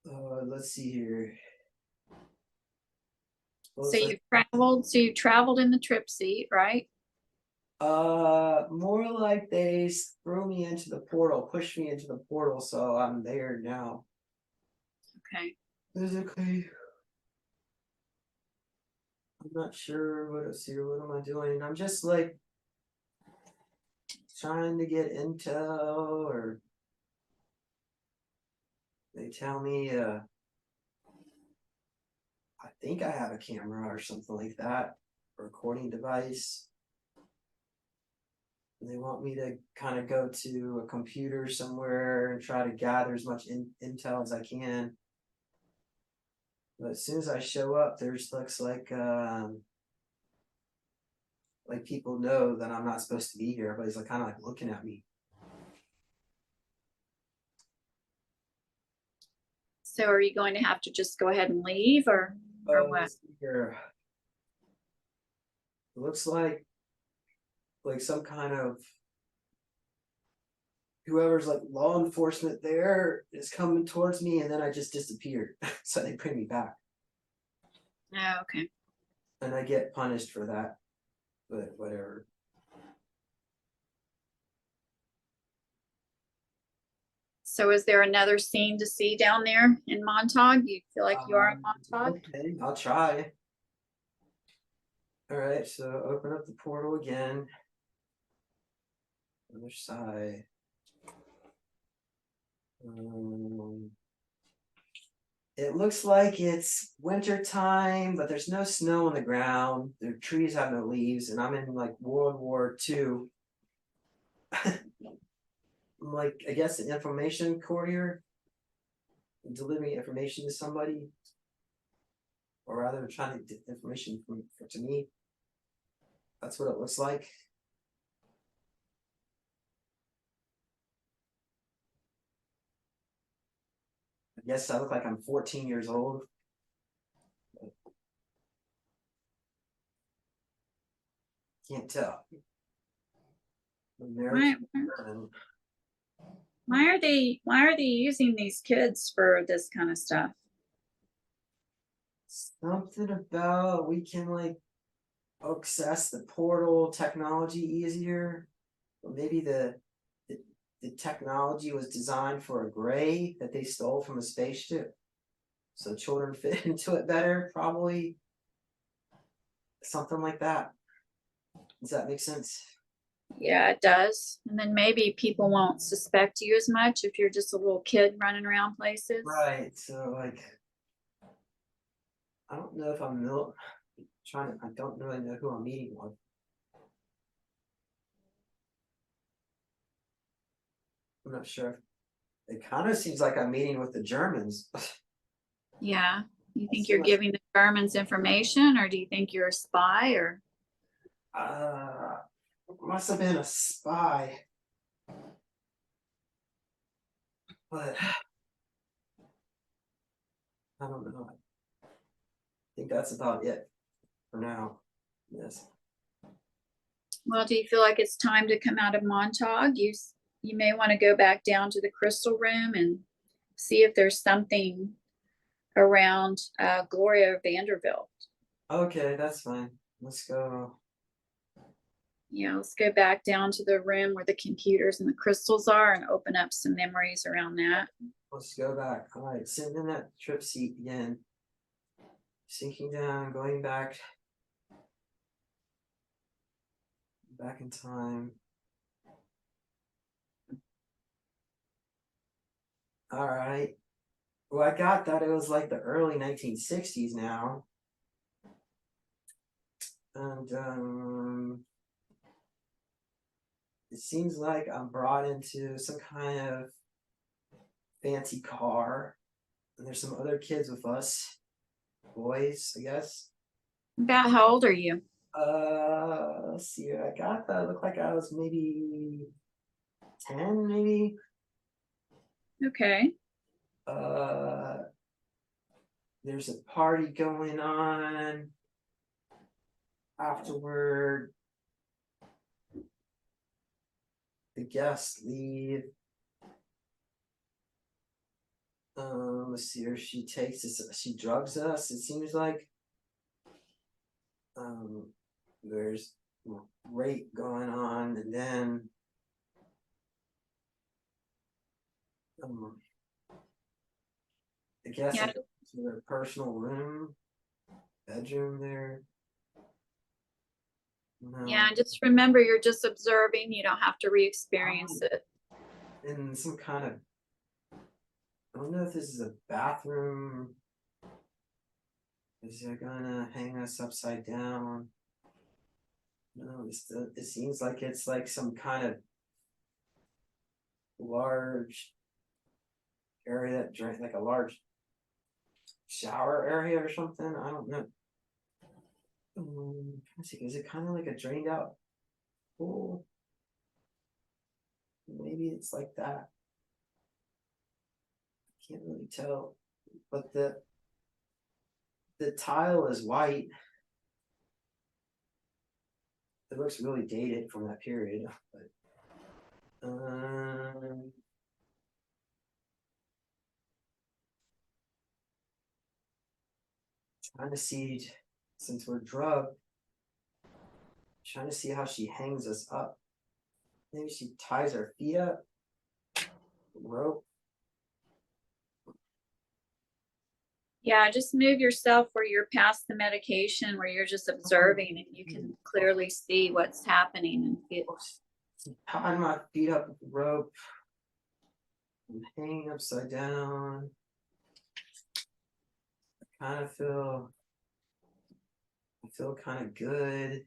Let's see here.
So you traveled in the trip seat, right?
More like they threw me into the portal, pushed me into the portal, so I'm there now.
Okay.
Physically, I'm not sure what else here. What am I doing? I'm just like trying to get intel, or they tell me, I think I have a camera or something like that, a recording device. They want me to kind of go to a computer somewhere and try to gather as much intel as I can. But as soon as I show up, there's looks like people know that I'm not supposed to be here. Everybody's like kind of like looking at me.
So are you going to have to just go ahead and leave or what?
Here. It looks like some kind of whoever's like law enforcement there is coming towards me, and then I just disappeared. So they bring me back,
Oh, okay.
and I get punished for that. But whatever.
So is there another scene to see down there in Montauk? You feel like you are in Montauk?
Okay, I'll try. All right, so open up the portal again. Other side. It looks like it's winter time, but there's no snow on the ground. The trees have no leaves, and I'm in like World War II. I'm like, I guess, an information courier, delivering information to somebody, or rather, trying to get information to me. That's what it looks like. I guess I look like I'm 14 years old. Can't tell.
Why, why are they using these kids for this kind of stuff?
Something about we can like access the portal technology easier. Or maybe the technology was designed for a gray that they stole from a spaceship, so children fit into it better. Probably something like that. Does that make sense?
Yeah, it does. And then maybe people won't suspect you as much if you're just a little kid running around places.
Right. So like, I don't know if I'm trying to. I don't really know who I'm meeting with. I'm not sure. It kind of seems like I'm meeting with the Germans.
Yeah. You think
So
you're
much,
giving the Germans information, or do you think you're a spy, or?
uh, must have been a spy, but I don't know. I think that's about it for now. Yes.
Well, do you feel like it's time to come out of Montauk? You may want to go back down to the crystal room and see if there's something around Gloria Vanderbilt.
Okay, that's fine. Let's go.
Yeah, let's go back down to the room where the computers and the crystals are and open up some memories around that.
Let's go back. All right, sitting in that trip seat again. Sinking down, going back in time. All right. Well, I got that it was like the early 1960s now. And it seems like I'm brought into some kind of fancy car. And there's some other kids with us. Boys, I guess.
About how old are you?
Let's see. I got that. Looked like I was maybe 10, maybe.
Okay.
Uh, there's a party going on. Afterward, the guests leave. Let's see her. She takes us. She drugs us. It seems like. There's rape going on, and then I guess
Yeah.
I go to their personal room, bedroom there.
Yeah. Just remember, you're just observing. You don't have to re-experience it.
In some kind of, I don't know if this is a bathroom. Is it gonna hang us upside down? No, it seems like it's like some kind of large area that drain, like a large shower area or something. I don't know. Let's see, is it kind of like a drained out pool? Maybe it's like that. Can't really tell. But the tile is white. It looks really dated from that period. But trying to see, since we're drugged, trying to see how she hangs us up. Maybe she ties her feet up, rope.
Yeah, just move yourself where you're past the medication, where you're just observing and you can clearly see what's happening and feel.
Tying my feet up with rope. I'm hanging upside down. I feel kind of good.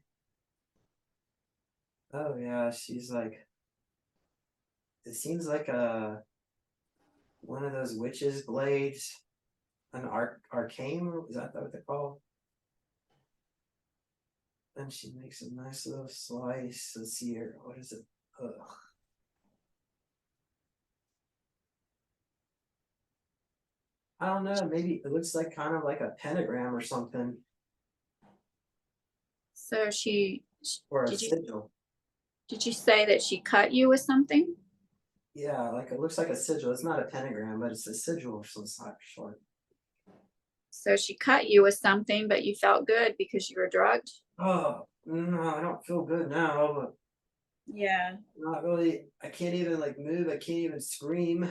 Oh yeah, she's like, it seems like one of those witches blades, an arcane, is that what they're called? And she makes a nice little slice. Let's see here, what is it? Ugh. I don't know, maybe it looks like kind of like a pentagram or something,
So
or a
did you
sigil.
say that she cut you with something?
Yeah, like it looks like a sigil. It's not a pentagram, but it's a sigil of some sort.
So she cut you with something, but you felt good because you were drugged?
Oh, no, I don't feel good now, but
Yeah.
not really. I can't even like move. I can't even scream.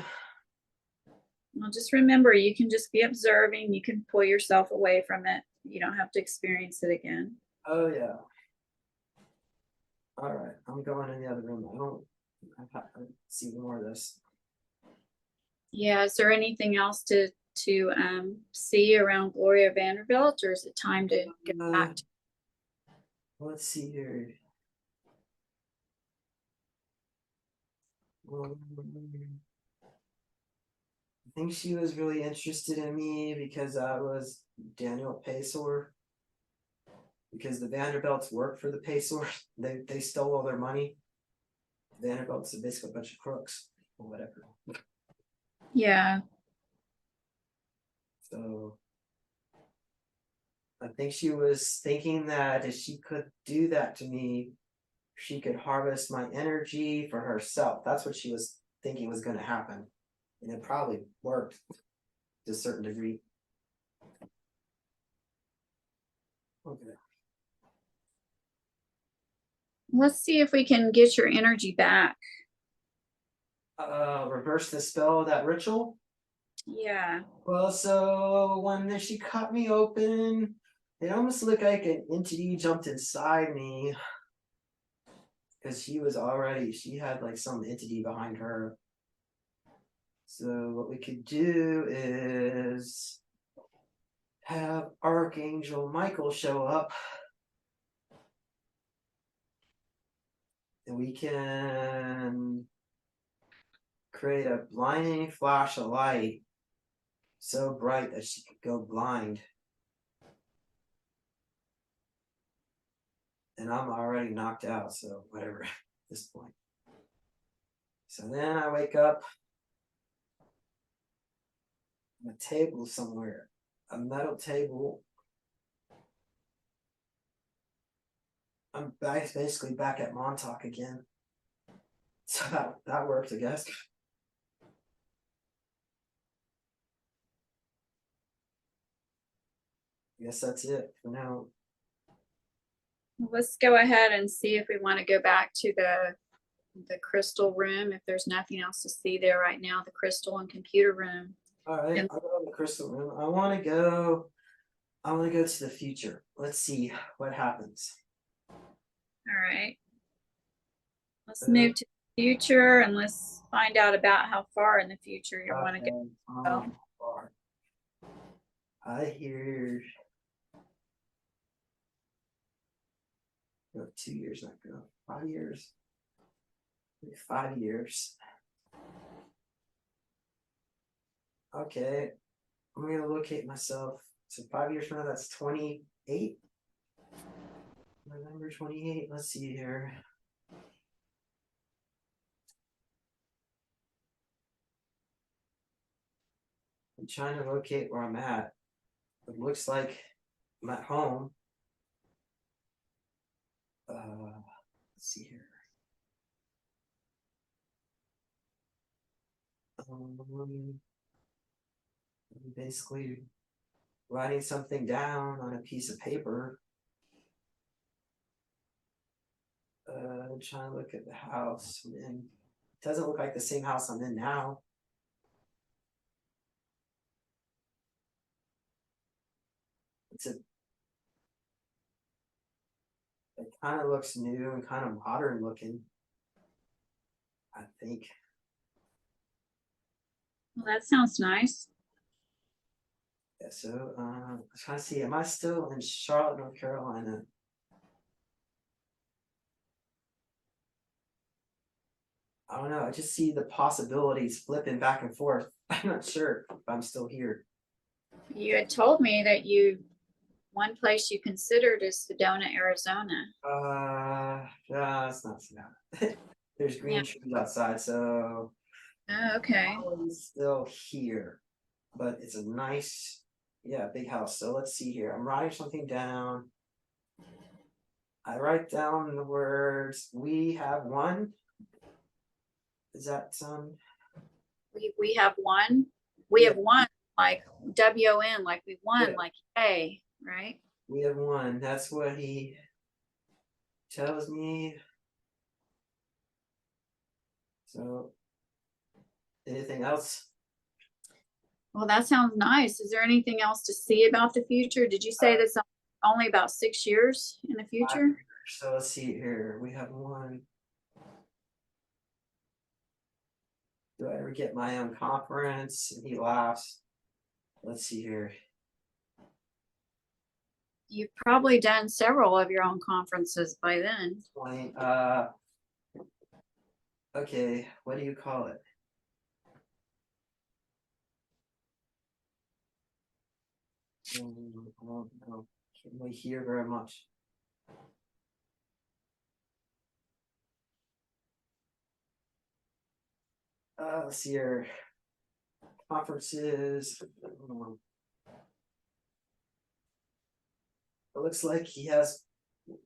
Well, just remember, you can just be observing. You can pull yourself away from it. You don't have to experience it again.
Oh yeah. All right, I'm going in the other room. I see more of this.
Yeah. Is there anything else to see around Gloria Vanderbilt, or is it time to get back to?
Let's see here. I think she was really interested in me because I was Daniel Paysor. Because the Vanderbilts worked for the Paysors. They stole all their money. Vanderbilts are basically a bunch of crooks or whatever.
Yeah.
So I think she was thinking that if she could do that to me, she could harvest my energy for herself. That's what she was thinking was going to happen. And it probably worked to a certain degree. Okay.
Let's see if we can get your energy back.
Reverse the spell of that ritual.
Yeah.
Well, so when she cut me open, it almost looked like an entity jumped inside me. Because she had like some entity behind her. So what we could do is have Archangel Michael show up. And we can create a blinding flash of light so bright that she could go blind. And I'm already knocked out, so whatever at this point. So then I wake up on a table somewhere, a metal table. I'm basically back at Montauk again. So that worked, I guess. I guess that's it for now.
Let's go ahead and see if we want to go back to the crystal room. If there's nothing else to see there right now, the crystal and computer room.
All right,
And
I'll go in the crystal room. I want to go to the future. Let's see what happens.
all right. Let's move to the future and let's find out about how far in the future you want to go.
Far. I hear 2 years, not go 5 years. 5 years. Okay, I'm gonna locate myself. So 5 years from now, that's 28. November 28. Let's see here. I'm trying to locate where I'm at. It looks like I'm at home. Let's see here. Basically writing something down on a piece of paper. Trying to look at the house. And it doesn't look like the same house I'm in now. It kind of looks new and kind of modern looking, I think.
Well, that sounds nice.
Yeah, so I'm trying to see, am I still in Charlotte, North Carolina? I don't know. I just see the possibilities flipping back and forth. I'm not sure if I'm still here.
You had told me that one place you considered is Sedona, Arizona.
No, it's not Sedona. There's green trees outside, so
Oh, okay.
I'm still here. But it's a nice, big house. So let's see here. I'm writing something down. I write down the words, we have one. Is that
We have one. We have one, like WON, like we won, like A, right?
We have one. That's what he tells me. So anything else?
Well, that sounds nice. Is there anything else to see about the future? Did you say that's only about 6 years in the future?
So let's see here. We have one. Do I ever get my own conference? And he laughs. Let's see here.
You've probably done several of your own conferences by then.
Okay, what do you call it? I don't know. Can't really hear very much. Let's see here. Conferences. It looks like he has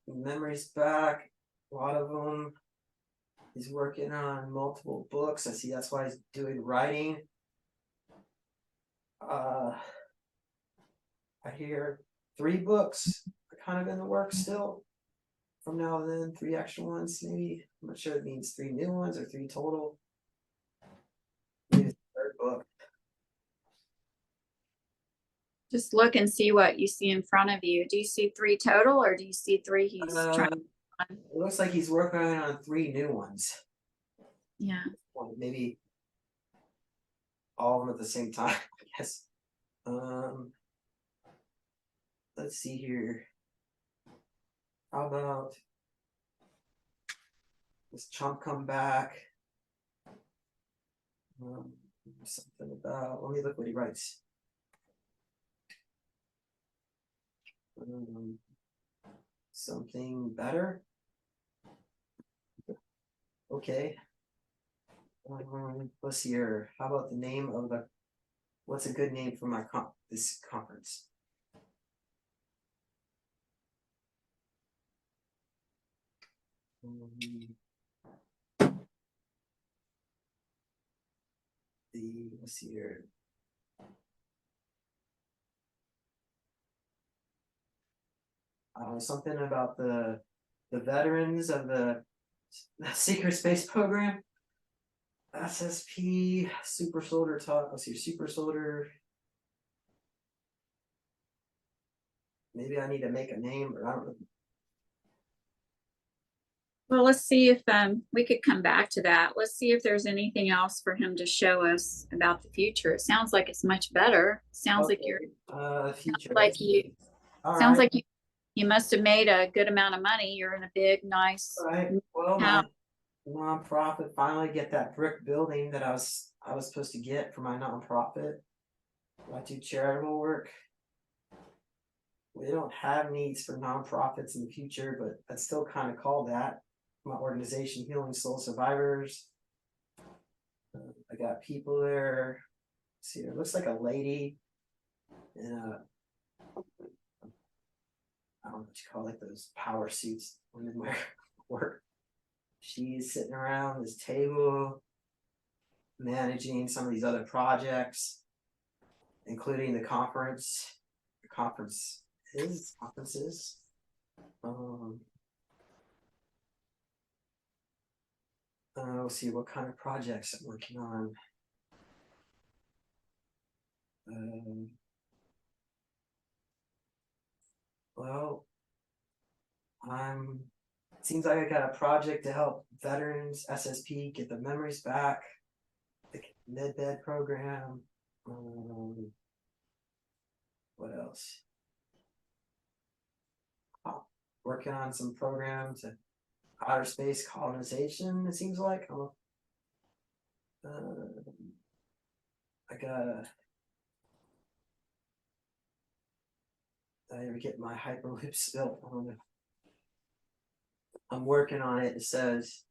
memories back. A lot of them. He's working on multiple books. I see that's why he's doing writing. I hear 3 books are kind of in the works still. From now and then, 3 extra ones, maybe. I'm not sure it means 3 new ones or 3 total. Maybe it's the 3rd book.
Just look and see what you see in front of you. Do you see 3 total, or do you see 3 he's trying to
It looks like he's working on 3 new ones.
Yeah.
Maybe all of them at the same time, I guess. Let's see here. How about this chump come back? Something about, let me look what he writes. Something better. Okay. Let's see here. How about the name of the? What's a good name for my this conference? Let's see here. Something about the veterans of the secret space program. SSP super soldier talk. Let's see, super soldier. Maybe I need to make a name, or I don't know.
Well, let's see if we could come back to that. Let's see if there's anything else for him to show us about the future. It sounds like it's much better. Sounds like you're
future.
like you
All
sounds
right.
like you must have made a good amount of money. You're in a big, nice
All right. Well,
house.
my nonprofit finally get that brick building that I was supposed to get for my nonprofit. I do charitable work. We don't have needs for nonprofits in the future, but I'd still kind of call that my organization, Healing Soul Survivors. I got people there. Let's see, it looks like a lady in a, I don't know what you call it, those power suits women wear work. She's sitting around this table managing some of these other projects, including the conferences. We'll see what kind of projects I'm working on. Well, seems like I got a project to help veterans, SSP, get their memories back. The med-bed program. What else? Working on some programs at outer space colonization, it seems like. I ever get my hyperloops built. I'm working on it. It says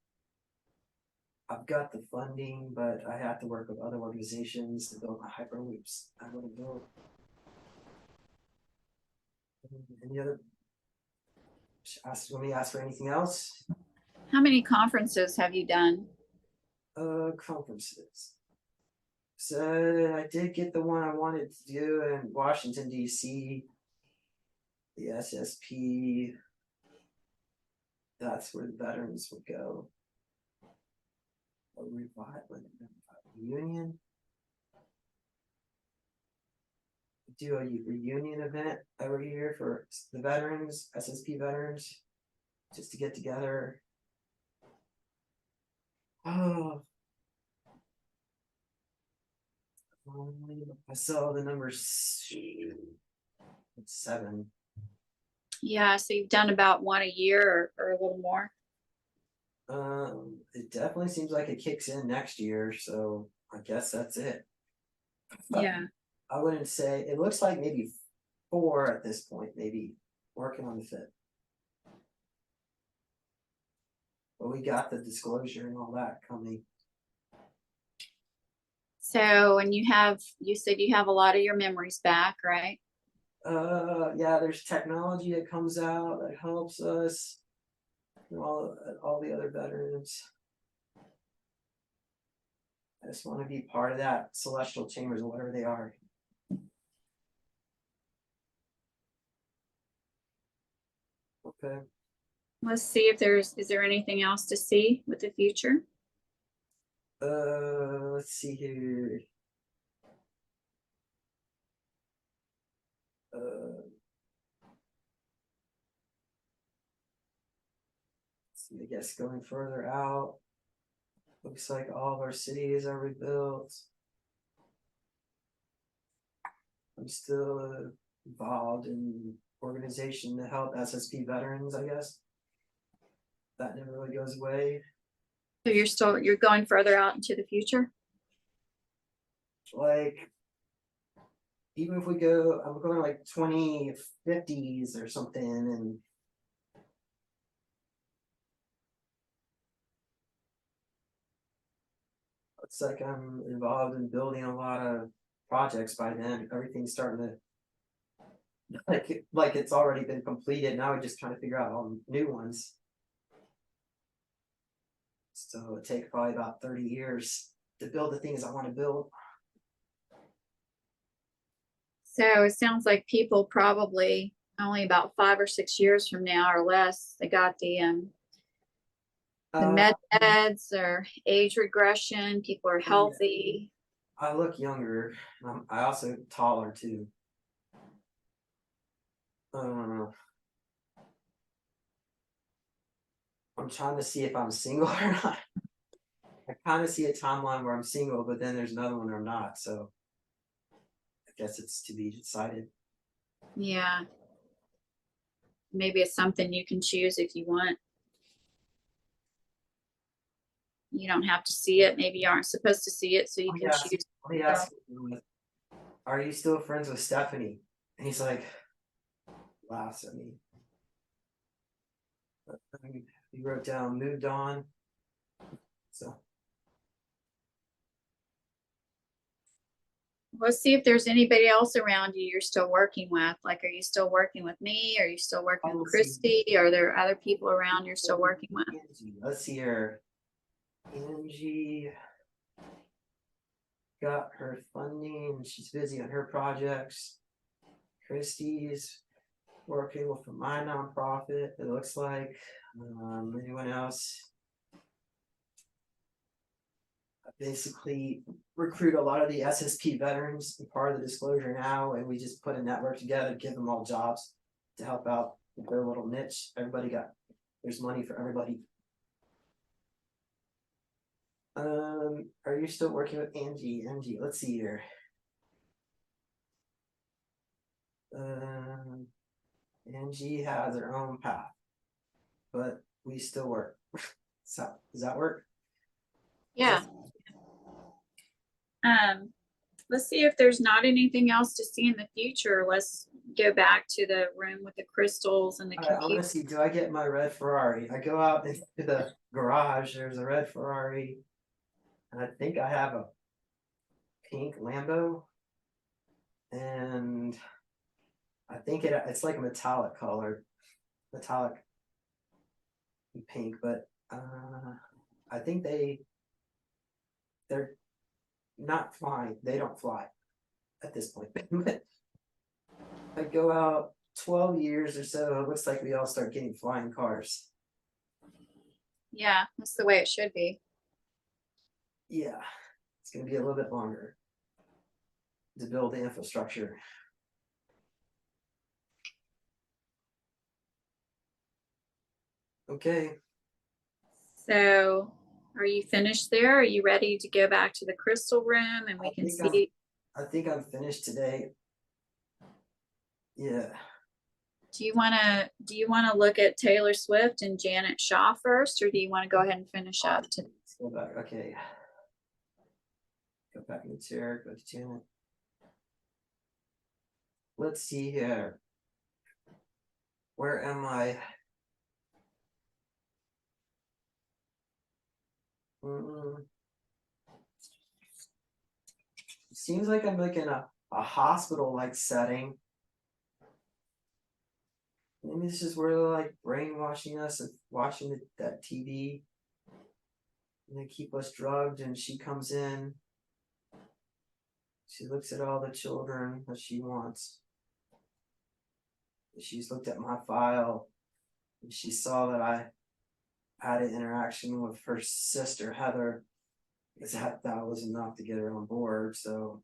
I've got the funding, but I have to work with other organizations to build my hyperloops. I want to build. Any other? Let me ask for anything else.
How many conferences have you done?
Conferences. So I did get the one I wanted to do in Washington, D.C. The SSP. That's where the veterans would go. A reunion. Do a reunion event every year for the veterans, SSP veterans, just to get together. Oh, I saw the numbers 7.
Yeah, so you've done about one a year or a little more.
It definitely seems like it kicks in next year, so I guess that's it.
Yeah.
I wouldn't say, it looks like maybe 4 at this point, maybe working on the 5th. But we got the disclosure and all that coming.
So, and you said you have a lot of your memories back, right?
Yeah, there's technology that comes out that helps us, all the other veterans. I just want to be part of that celestial chambers or whatever they are. Okay.
Let's see if is there anything else to see with the future?
Let's see here. I guess going further out, looks like all of our cities are rebuilt. I'm still involved in organization to help SSP veterans, I guess. That never really goes away.
So you're going further out into the future?
Like, even if we go, I'm going like 2050s or something, and it's like I'm involved in building a lot of projects by then. Everything's starting to like it's already been completed. Now we just trying to figure out all new ones. So it take probably about 30 years to build the things I want to build.
So it sounds like people probably only about 5 or 6 years from now or less, they got the med meds or age regression. People are healthy.
I look younger. I also taller too. I'm trying to see if I'm single or not. I kind of see a timeline where I'm single, but then there's another one where I'm not. So I guess it's to be decided.
Yeah. Maybe it's something you can choose if you want. You don't have to see it. Maybe you aren't supposed to see it, so you can choose.
Let me ask you, are you still friends with Stephanie? And he's like, laughs at me. He wrote down, moved on. So
Let's see if there's anybody else around you you're still working with. Like, are you still working with me? Are you still working with Christy? Are there other people around you're still working with?
Angie, let's see here. Angie got her funding. She's busy on her projects. Christy's working with my nonprofit. It looks like. Anyone else? I basically recruit a lot of the SSP veterans and part of the disclosure now, and we just put a network together, give them all jobs to help out with their little niche. There's money for everybody. Are you still working with Angie? Angie, let's see here. Angie has her own path, but we still work. So does that work?
Yeah. Let's see if there's not anything else to see in the future. Let's go back to the room with the crystals and the
All right, I
computer.
want to see, do I get my red Ferrari? I go out into the garage, there's a red Ferrari, and I think I have a pink Lambo, and I think it's like a metallic color, metallic pink, but I think they're not flying. They don't fly at this point. I go out 12 years or so, it looks like we all start getting flying cars.
Yeah, that's the way it should be.
Yeah, it's going to be a little bit longer to build the infrastructure. Okay.
So are you finished there? Are you ready to go back to the crystal room and we can see?
I think I'm finished today. Yeah.
Do you want to look at Taylor Swift and Janet Shaw first, or do you want to go ahead and finish up?
Let's go back. Okay. Go back in the chair. Go to Janet. Let's see here. Where am I? Seems like I'm like in a hospital-like setting. Maybe this is where they're like brainwashing us and watching that TV. And they keep us drugged, and she comes in. She looks at all the children that she wants. She's looked at my file, and she saw that I had an interaction with her sister, Heather, because that was enough to get her on board. So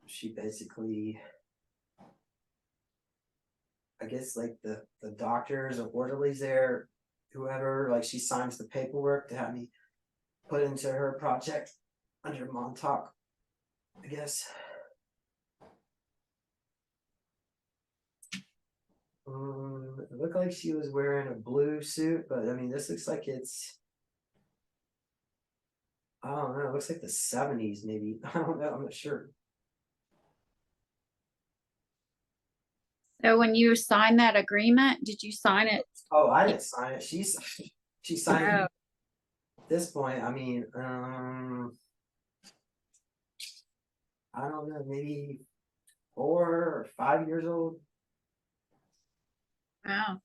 she basically, I guess, like the doctors or orderlies there, whoever, like she signs the paperwork to have me put into her project under Montauk, I guess. looked like she was wearing a blue suit, but I mean, this looks like it's, I don't know, it looks like the 70s maybe. I don't know, I'm not sure.
So when you signed that agreement, did you sign it?
Oh, I didn't sign it. She signed it
Oh,
at this point. I mean, I don't know, maybe 4 or 5 years old.
wow.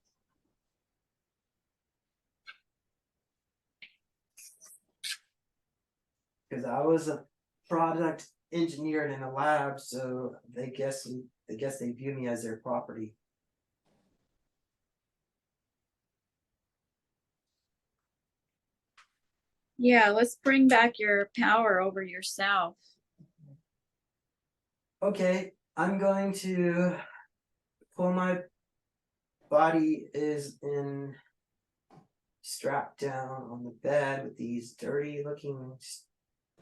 Because I was a product engineer in a lab, so they view me as their property.
Yeah, let's bring back your power over yourself.
Okay, I'm going to pull my body is in strapped down on the bed with these dirty looking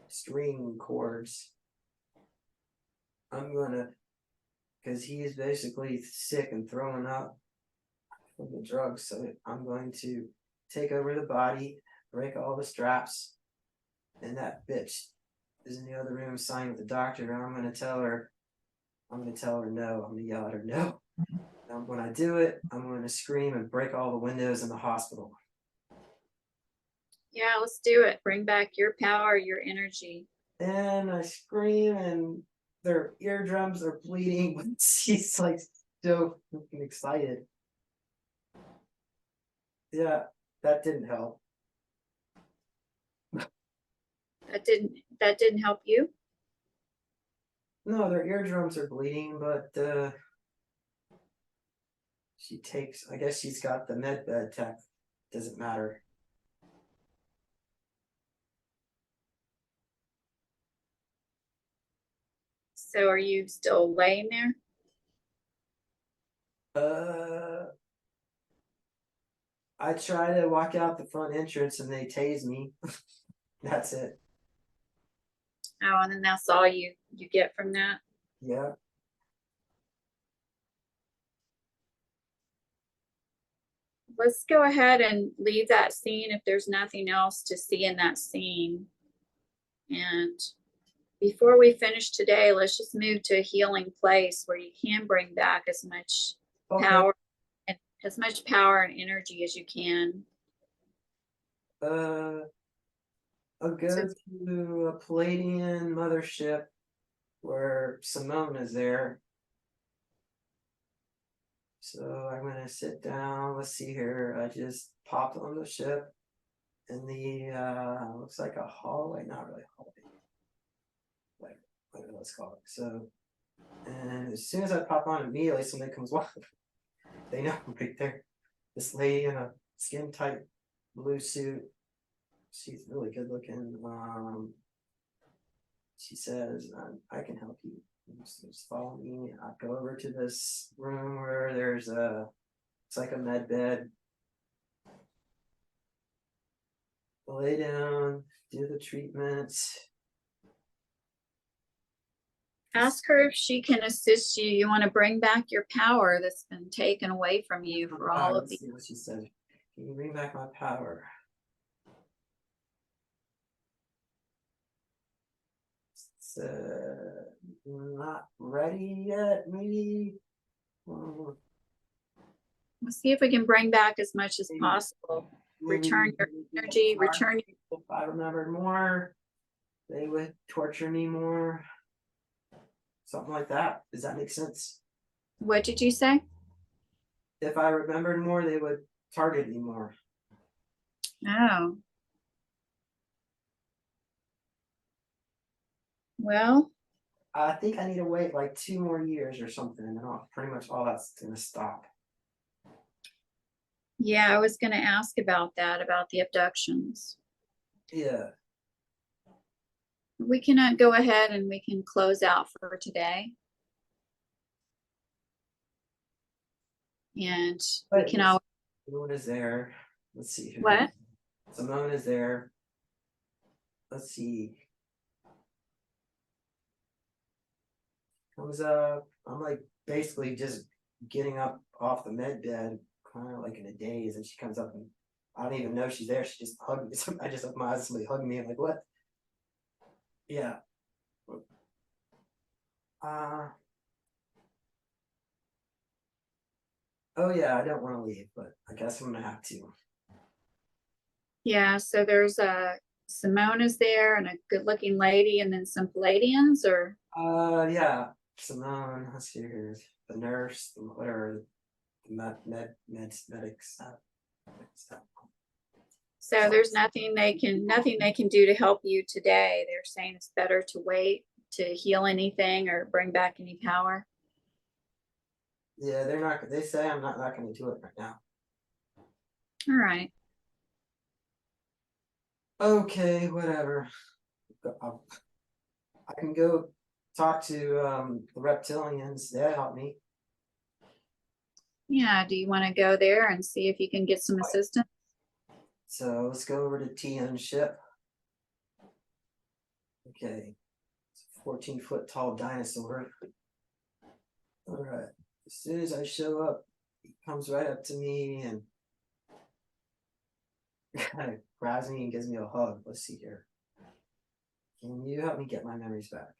string cords. I'm gonna, because he is basically sick and throwing up from the drugs, so I'm going to take over the body, break all the straps, and that bitch is in the other room signing with the doctor. And I'm gonna tell her no. I'm gonna yell at her no. And when I do it, I'm gonna scream and break all the windows in the hospital.
Yeah, let's do it. Bring back your power, your energy.
And I scream, and their eardrums are bleeding, but she's like so freaking excited. Yeah, that didn't help.
That didn't help you?
No, their eardrums are bleeding, but I guess she's got the med bed tech. Doesn't matter.
So are you still laying there?
I try to walk out the front entrance and they tase me. That's it.
Oh, and then that's all you get from that?
Yeah.
Let's go ahead and leave that scene if there's nothing else to see in that scene. And before we finish today, let's just move to a healing place where you can bring back as much
Okay.
power and as much power and energy as you can.
I'll go
So,
to a Palladian mothership where Simone is there. So I'm gonna sit down. Let's see here. I just popped on the ship in the looks like a hallway, not really a hallway. Whatever let's call it. So, and as soon as I pop on, immediately somebody comes walking. They know right there. This lady in a skin tight blue suit. She's really good looking. She says, I can help you. Just follow me. I go over to this room where there's it's like a med bed. Lay down, do the treatments.
ask her if she can assist you. You want to bring back your power that's been taken away from you for all of
Let's
the.
see what she said. Can you bring back my power? It's not ready yet, maybe.
Let's see if we can bring back as much as possible.
Maybe
Return your energy, return your.
if I remembered more, they would torture me more. Something like that. Does that make sense?
What did you say?
If I remembered more, they would target me more.
Oh. Well,
I think I need to wait like 2 more years or something, and then pretty much all that's gonna stop.
yeah, I was going to ask about that, about the abductions.
Yeah.
We cannot go ahead and we can close out for today. And we can always.
Simone is there. Let's see.
What?
Simone is there. Let's see. Comes up. I'm like basically just getting up off the med bed kind of like in a daze, and she comes up and I don't even know she's there. She just hugged me. I just opened my eyes, somebody hugged me. I'm like, what? Yeah. Oh yeah, I don't want to leave, but I guess I'm gonna have to.
Yeah, so there's Simone is there and a good looking lady and then some Palladians or
Yeah. Simone, let's see here. The nurse, whatever, the medics.
so there's nothing they can do to help you today. They're saying it's better to wait to heal anything or bring back any power.
Yeah, they're not. They say I'm not going to do it right now.
All right.
Okay, whatever. I can go talk to the reptilians. They help me.
Yeah, do you want to go there and see if you can get some assistance?
So let's go over to TN ship. Okay, it's a 14-foot tall dinosaur. All right. As soon as I show up, he comes right up to me and kind of grabs me and gives me a hug. Let's see here. Can you help me get my memories back?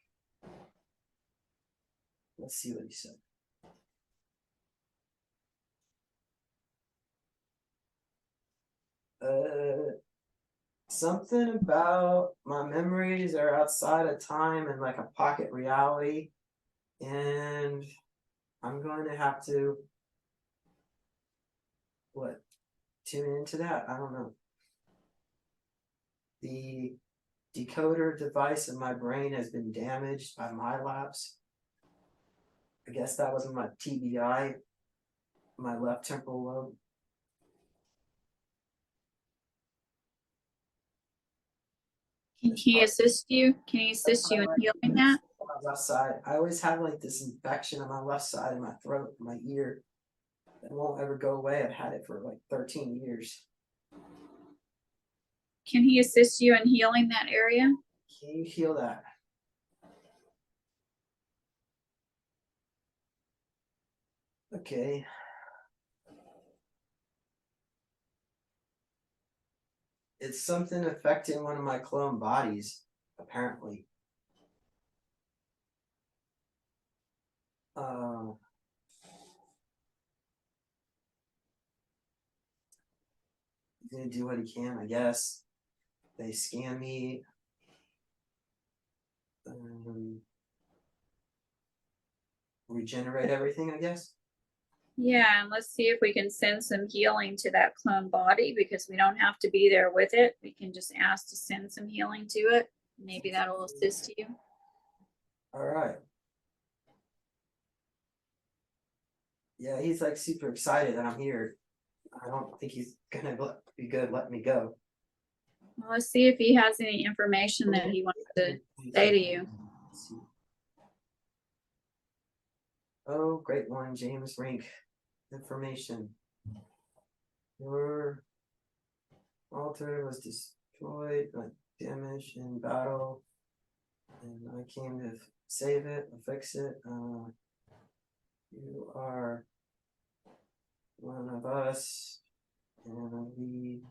Let's see what he said. Something about my memories are outside of time and like a pocket reality, and I'm going to have to tune into that. I don't know. The decoder device in my brain has been damaged by my lapse. I guess that was my TBI, my left temporal lobe.
Can he assist you? Can he assist you in healing that?
My left side. I always have like this infection on my left side of my throat, my ear. It won't ever go away. I've had it for like 13 years.
Can he assist you in healing that area?
Can you heal that? Okay. It's something affecting one of my clone bodies, apparently. He's gonna do what he can, I guess. They scan me. Regenerate everything, I guess.
Yeah, and let's see if we can send some healing to that clone body because we don't have to be there with it. We can just ask to send some healing to it. Maybe that'll assist you.
All right. Yeah, he's like super excited that I'm here. I don't think he's gonna be good letting me go.
Well, let's see if he has any information that he wants to say to you.
Oh, great one, James Rink. Information. Your altar was destroyed, like damaged in battle, and I came to save it, fix it. You are one of us, and we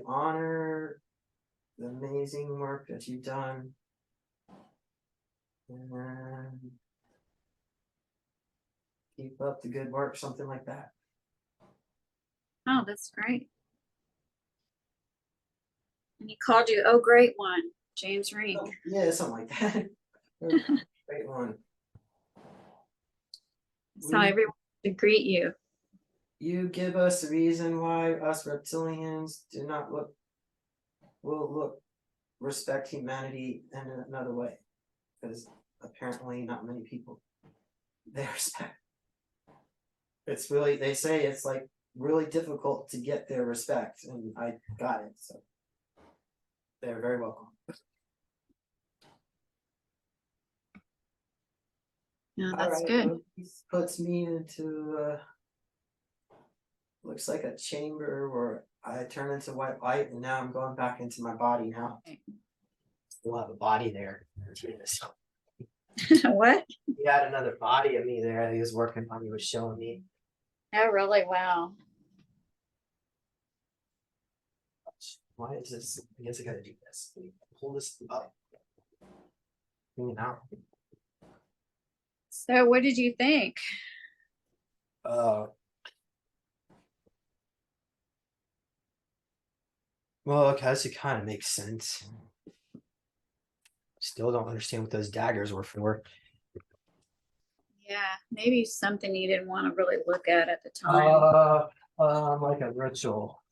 honor the amazing work that you've done, and keep up the good work, something like that.
Oh, that's great. And he called you, oh, great one, James Rink.
Oh, yeah, something like that. Great one.
That's how everyone should greet you.
You give us a reason why us reptilians will respect humanity in another way, because apparently not many people they respect. It's really, they say it's like really difficult to get their respect, and I got it, so they're very welcome.
Yeah, that's good.
Well, he puts me into looks like a chamber where I turn into white light, and now I'm going back into my body now.
Okay.
We'll have a body there.
What?
He had another body of me there that he was working on. He was showing me.
Oh, really? Wow.
Why is this? I guess I gotta do this. Let me pull this up. Now.
So what did you think?
Uh, well, I guess it kind of makes sense. Still don't understand what those daggers were for.
Yeah, maybe something you didn't want to really look at the time.
Like a ritual.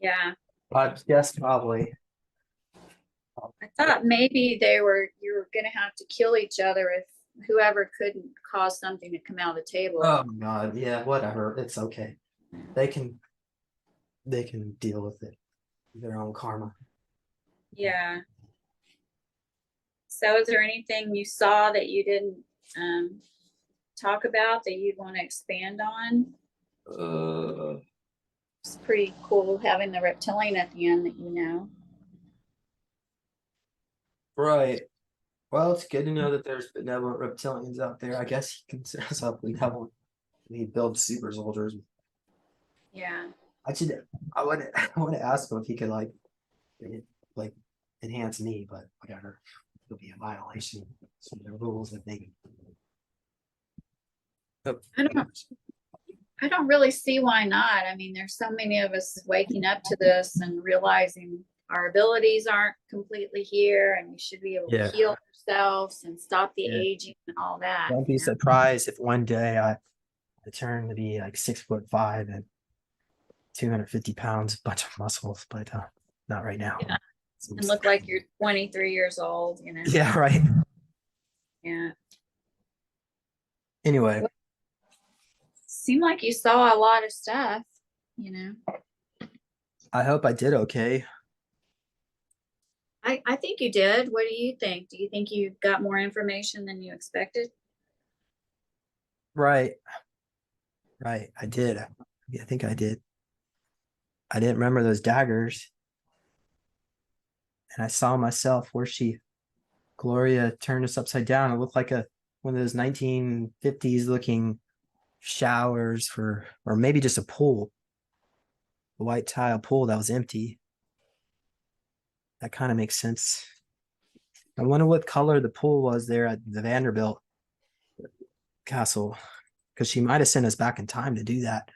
Yeah,
I guess probably.
I thought maybe you were gonna have to kill each other if whoever couldn't cause something to come out of the table.
Oh God, yeah, whatever. It's okay. They can deal with it. Their own karma.
Yeah. So is there anything you saw that you didn't talk about that you'd want to expand on?
Uh,
It's pretty cool having the reptilian at the end that you know.
right. Well, it's good to know that there's benevolent reptilians out there. I guess he considers himself benevolent. He builds super soldiers.
Yeah.
I should. I want to ask him if he could like enhance me, but whatever. It'll be a violation. Some of the rules that they. Oh,
I don't I don't really see why not. I mean, there's so many of us waking up to this and realizing our abilities aren't completely here and we should be able to
yeah.
heal ourselves and stop the
Yeah.
aging and all that,
Don't
you
be
know.
surprised if one day I turn to be like 6'5" and 250 pounds, bunch of muscles, but not right now.
Yeah. And look like you're 23 years old, you know.
Yeah, right.
Yeah.
Anyway,
Well, seemed like you saw a lot of stuff, you know.
I hope I did okay.
I think you did. What do you think? Do you think you got more information than you expected?
Right, right. I did. I think I did. I didn't remember those daggers, and I saw myself where Gloria turned us upside down. It looked like one of those 1950s looking showers or maybe just a pool, a white tile pool that was empty. That kind of makes sense. I wonder what color the pool was there at the Vanderbilt castle, because she might have sent us back in time to do that.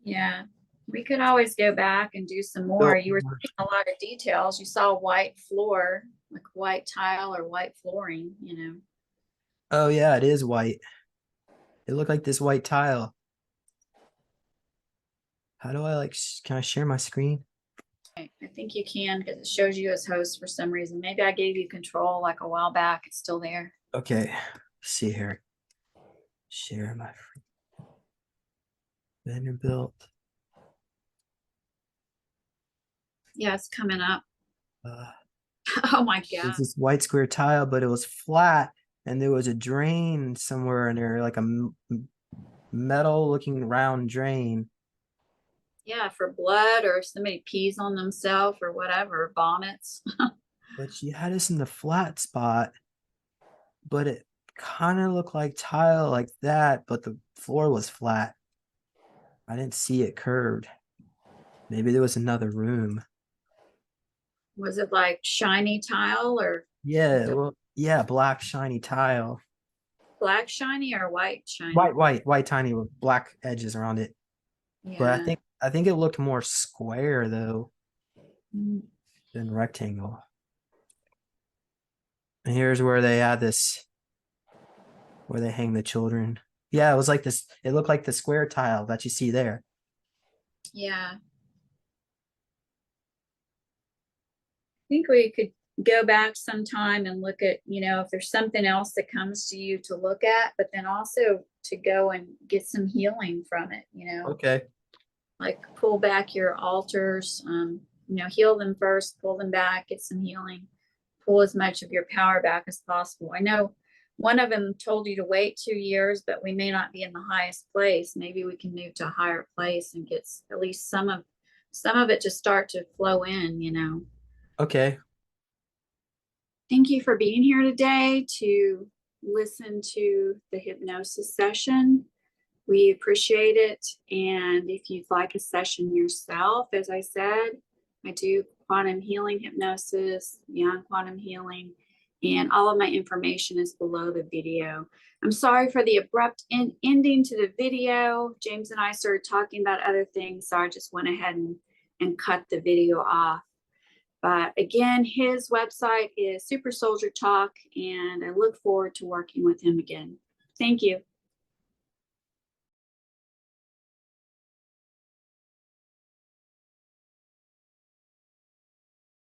Yeah. We could always go back and do some more.
So,
You were seeing a lot of details. You saw white floor, like white tile or white flooring, you know.
oh yeah, it is white. It looked like this white tile. How do I can I share my screen?
I think you can because it shows you as host for some reason. Maybe I gave you control like a while back. It's still there.
Okay, see here. Share my Vanderbilt.
Yeah, it's coming up.
Uh,
Oh my God.
It's this white square tile, but it was flat, and there was a drain somewhere in there, like a metal looking round drain.
Yeah, for blood or if somebody pees on themselves or whatever, vomits.
But she had us in the flat spot, but it kind of looked like tile like that, but the floor was flat. I didn't see it curved. Maybe there was another room.
Was it like shiny tile or
Yeah, well, yeah, black shiny tile.
black shiny or white shiny?
White tiny with black edges around it. But
Yeah.
I think it looked more square though
Mm.
than rectangle. And here's where they add this, where they hang the children. Yeah, it was like this. It looked like the square tile that you see there.
Yeah. I think we could go back sometime and look at, you know, if there's something else that comes to you to look at, but then also to go and get some healing from it, you know,
Okay.
like pull back your altars, you know, heal them first, pull them back, get some healing, pull as much of your power back as possible. I know one of them told you to wait 2 years, but we may not be in the highest place. Maybe we can move to a higher place and get at least some of it to start to flow in, you know.
Okay.
Thank you for being here today to listen to the hypnosis session. We appreciate it. And if you'd like a session yourself, as I said, I do quantum healing hypnosis, beyond quantum healing, and all of my information is below the video. I'm sorry for the abrupt ending to the video. James and I started talking about other things, so I just went ahead and cut the video off. But again, his website is Super Soldier Talk, and I look forward to working with him again. Thank you.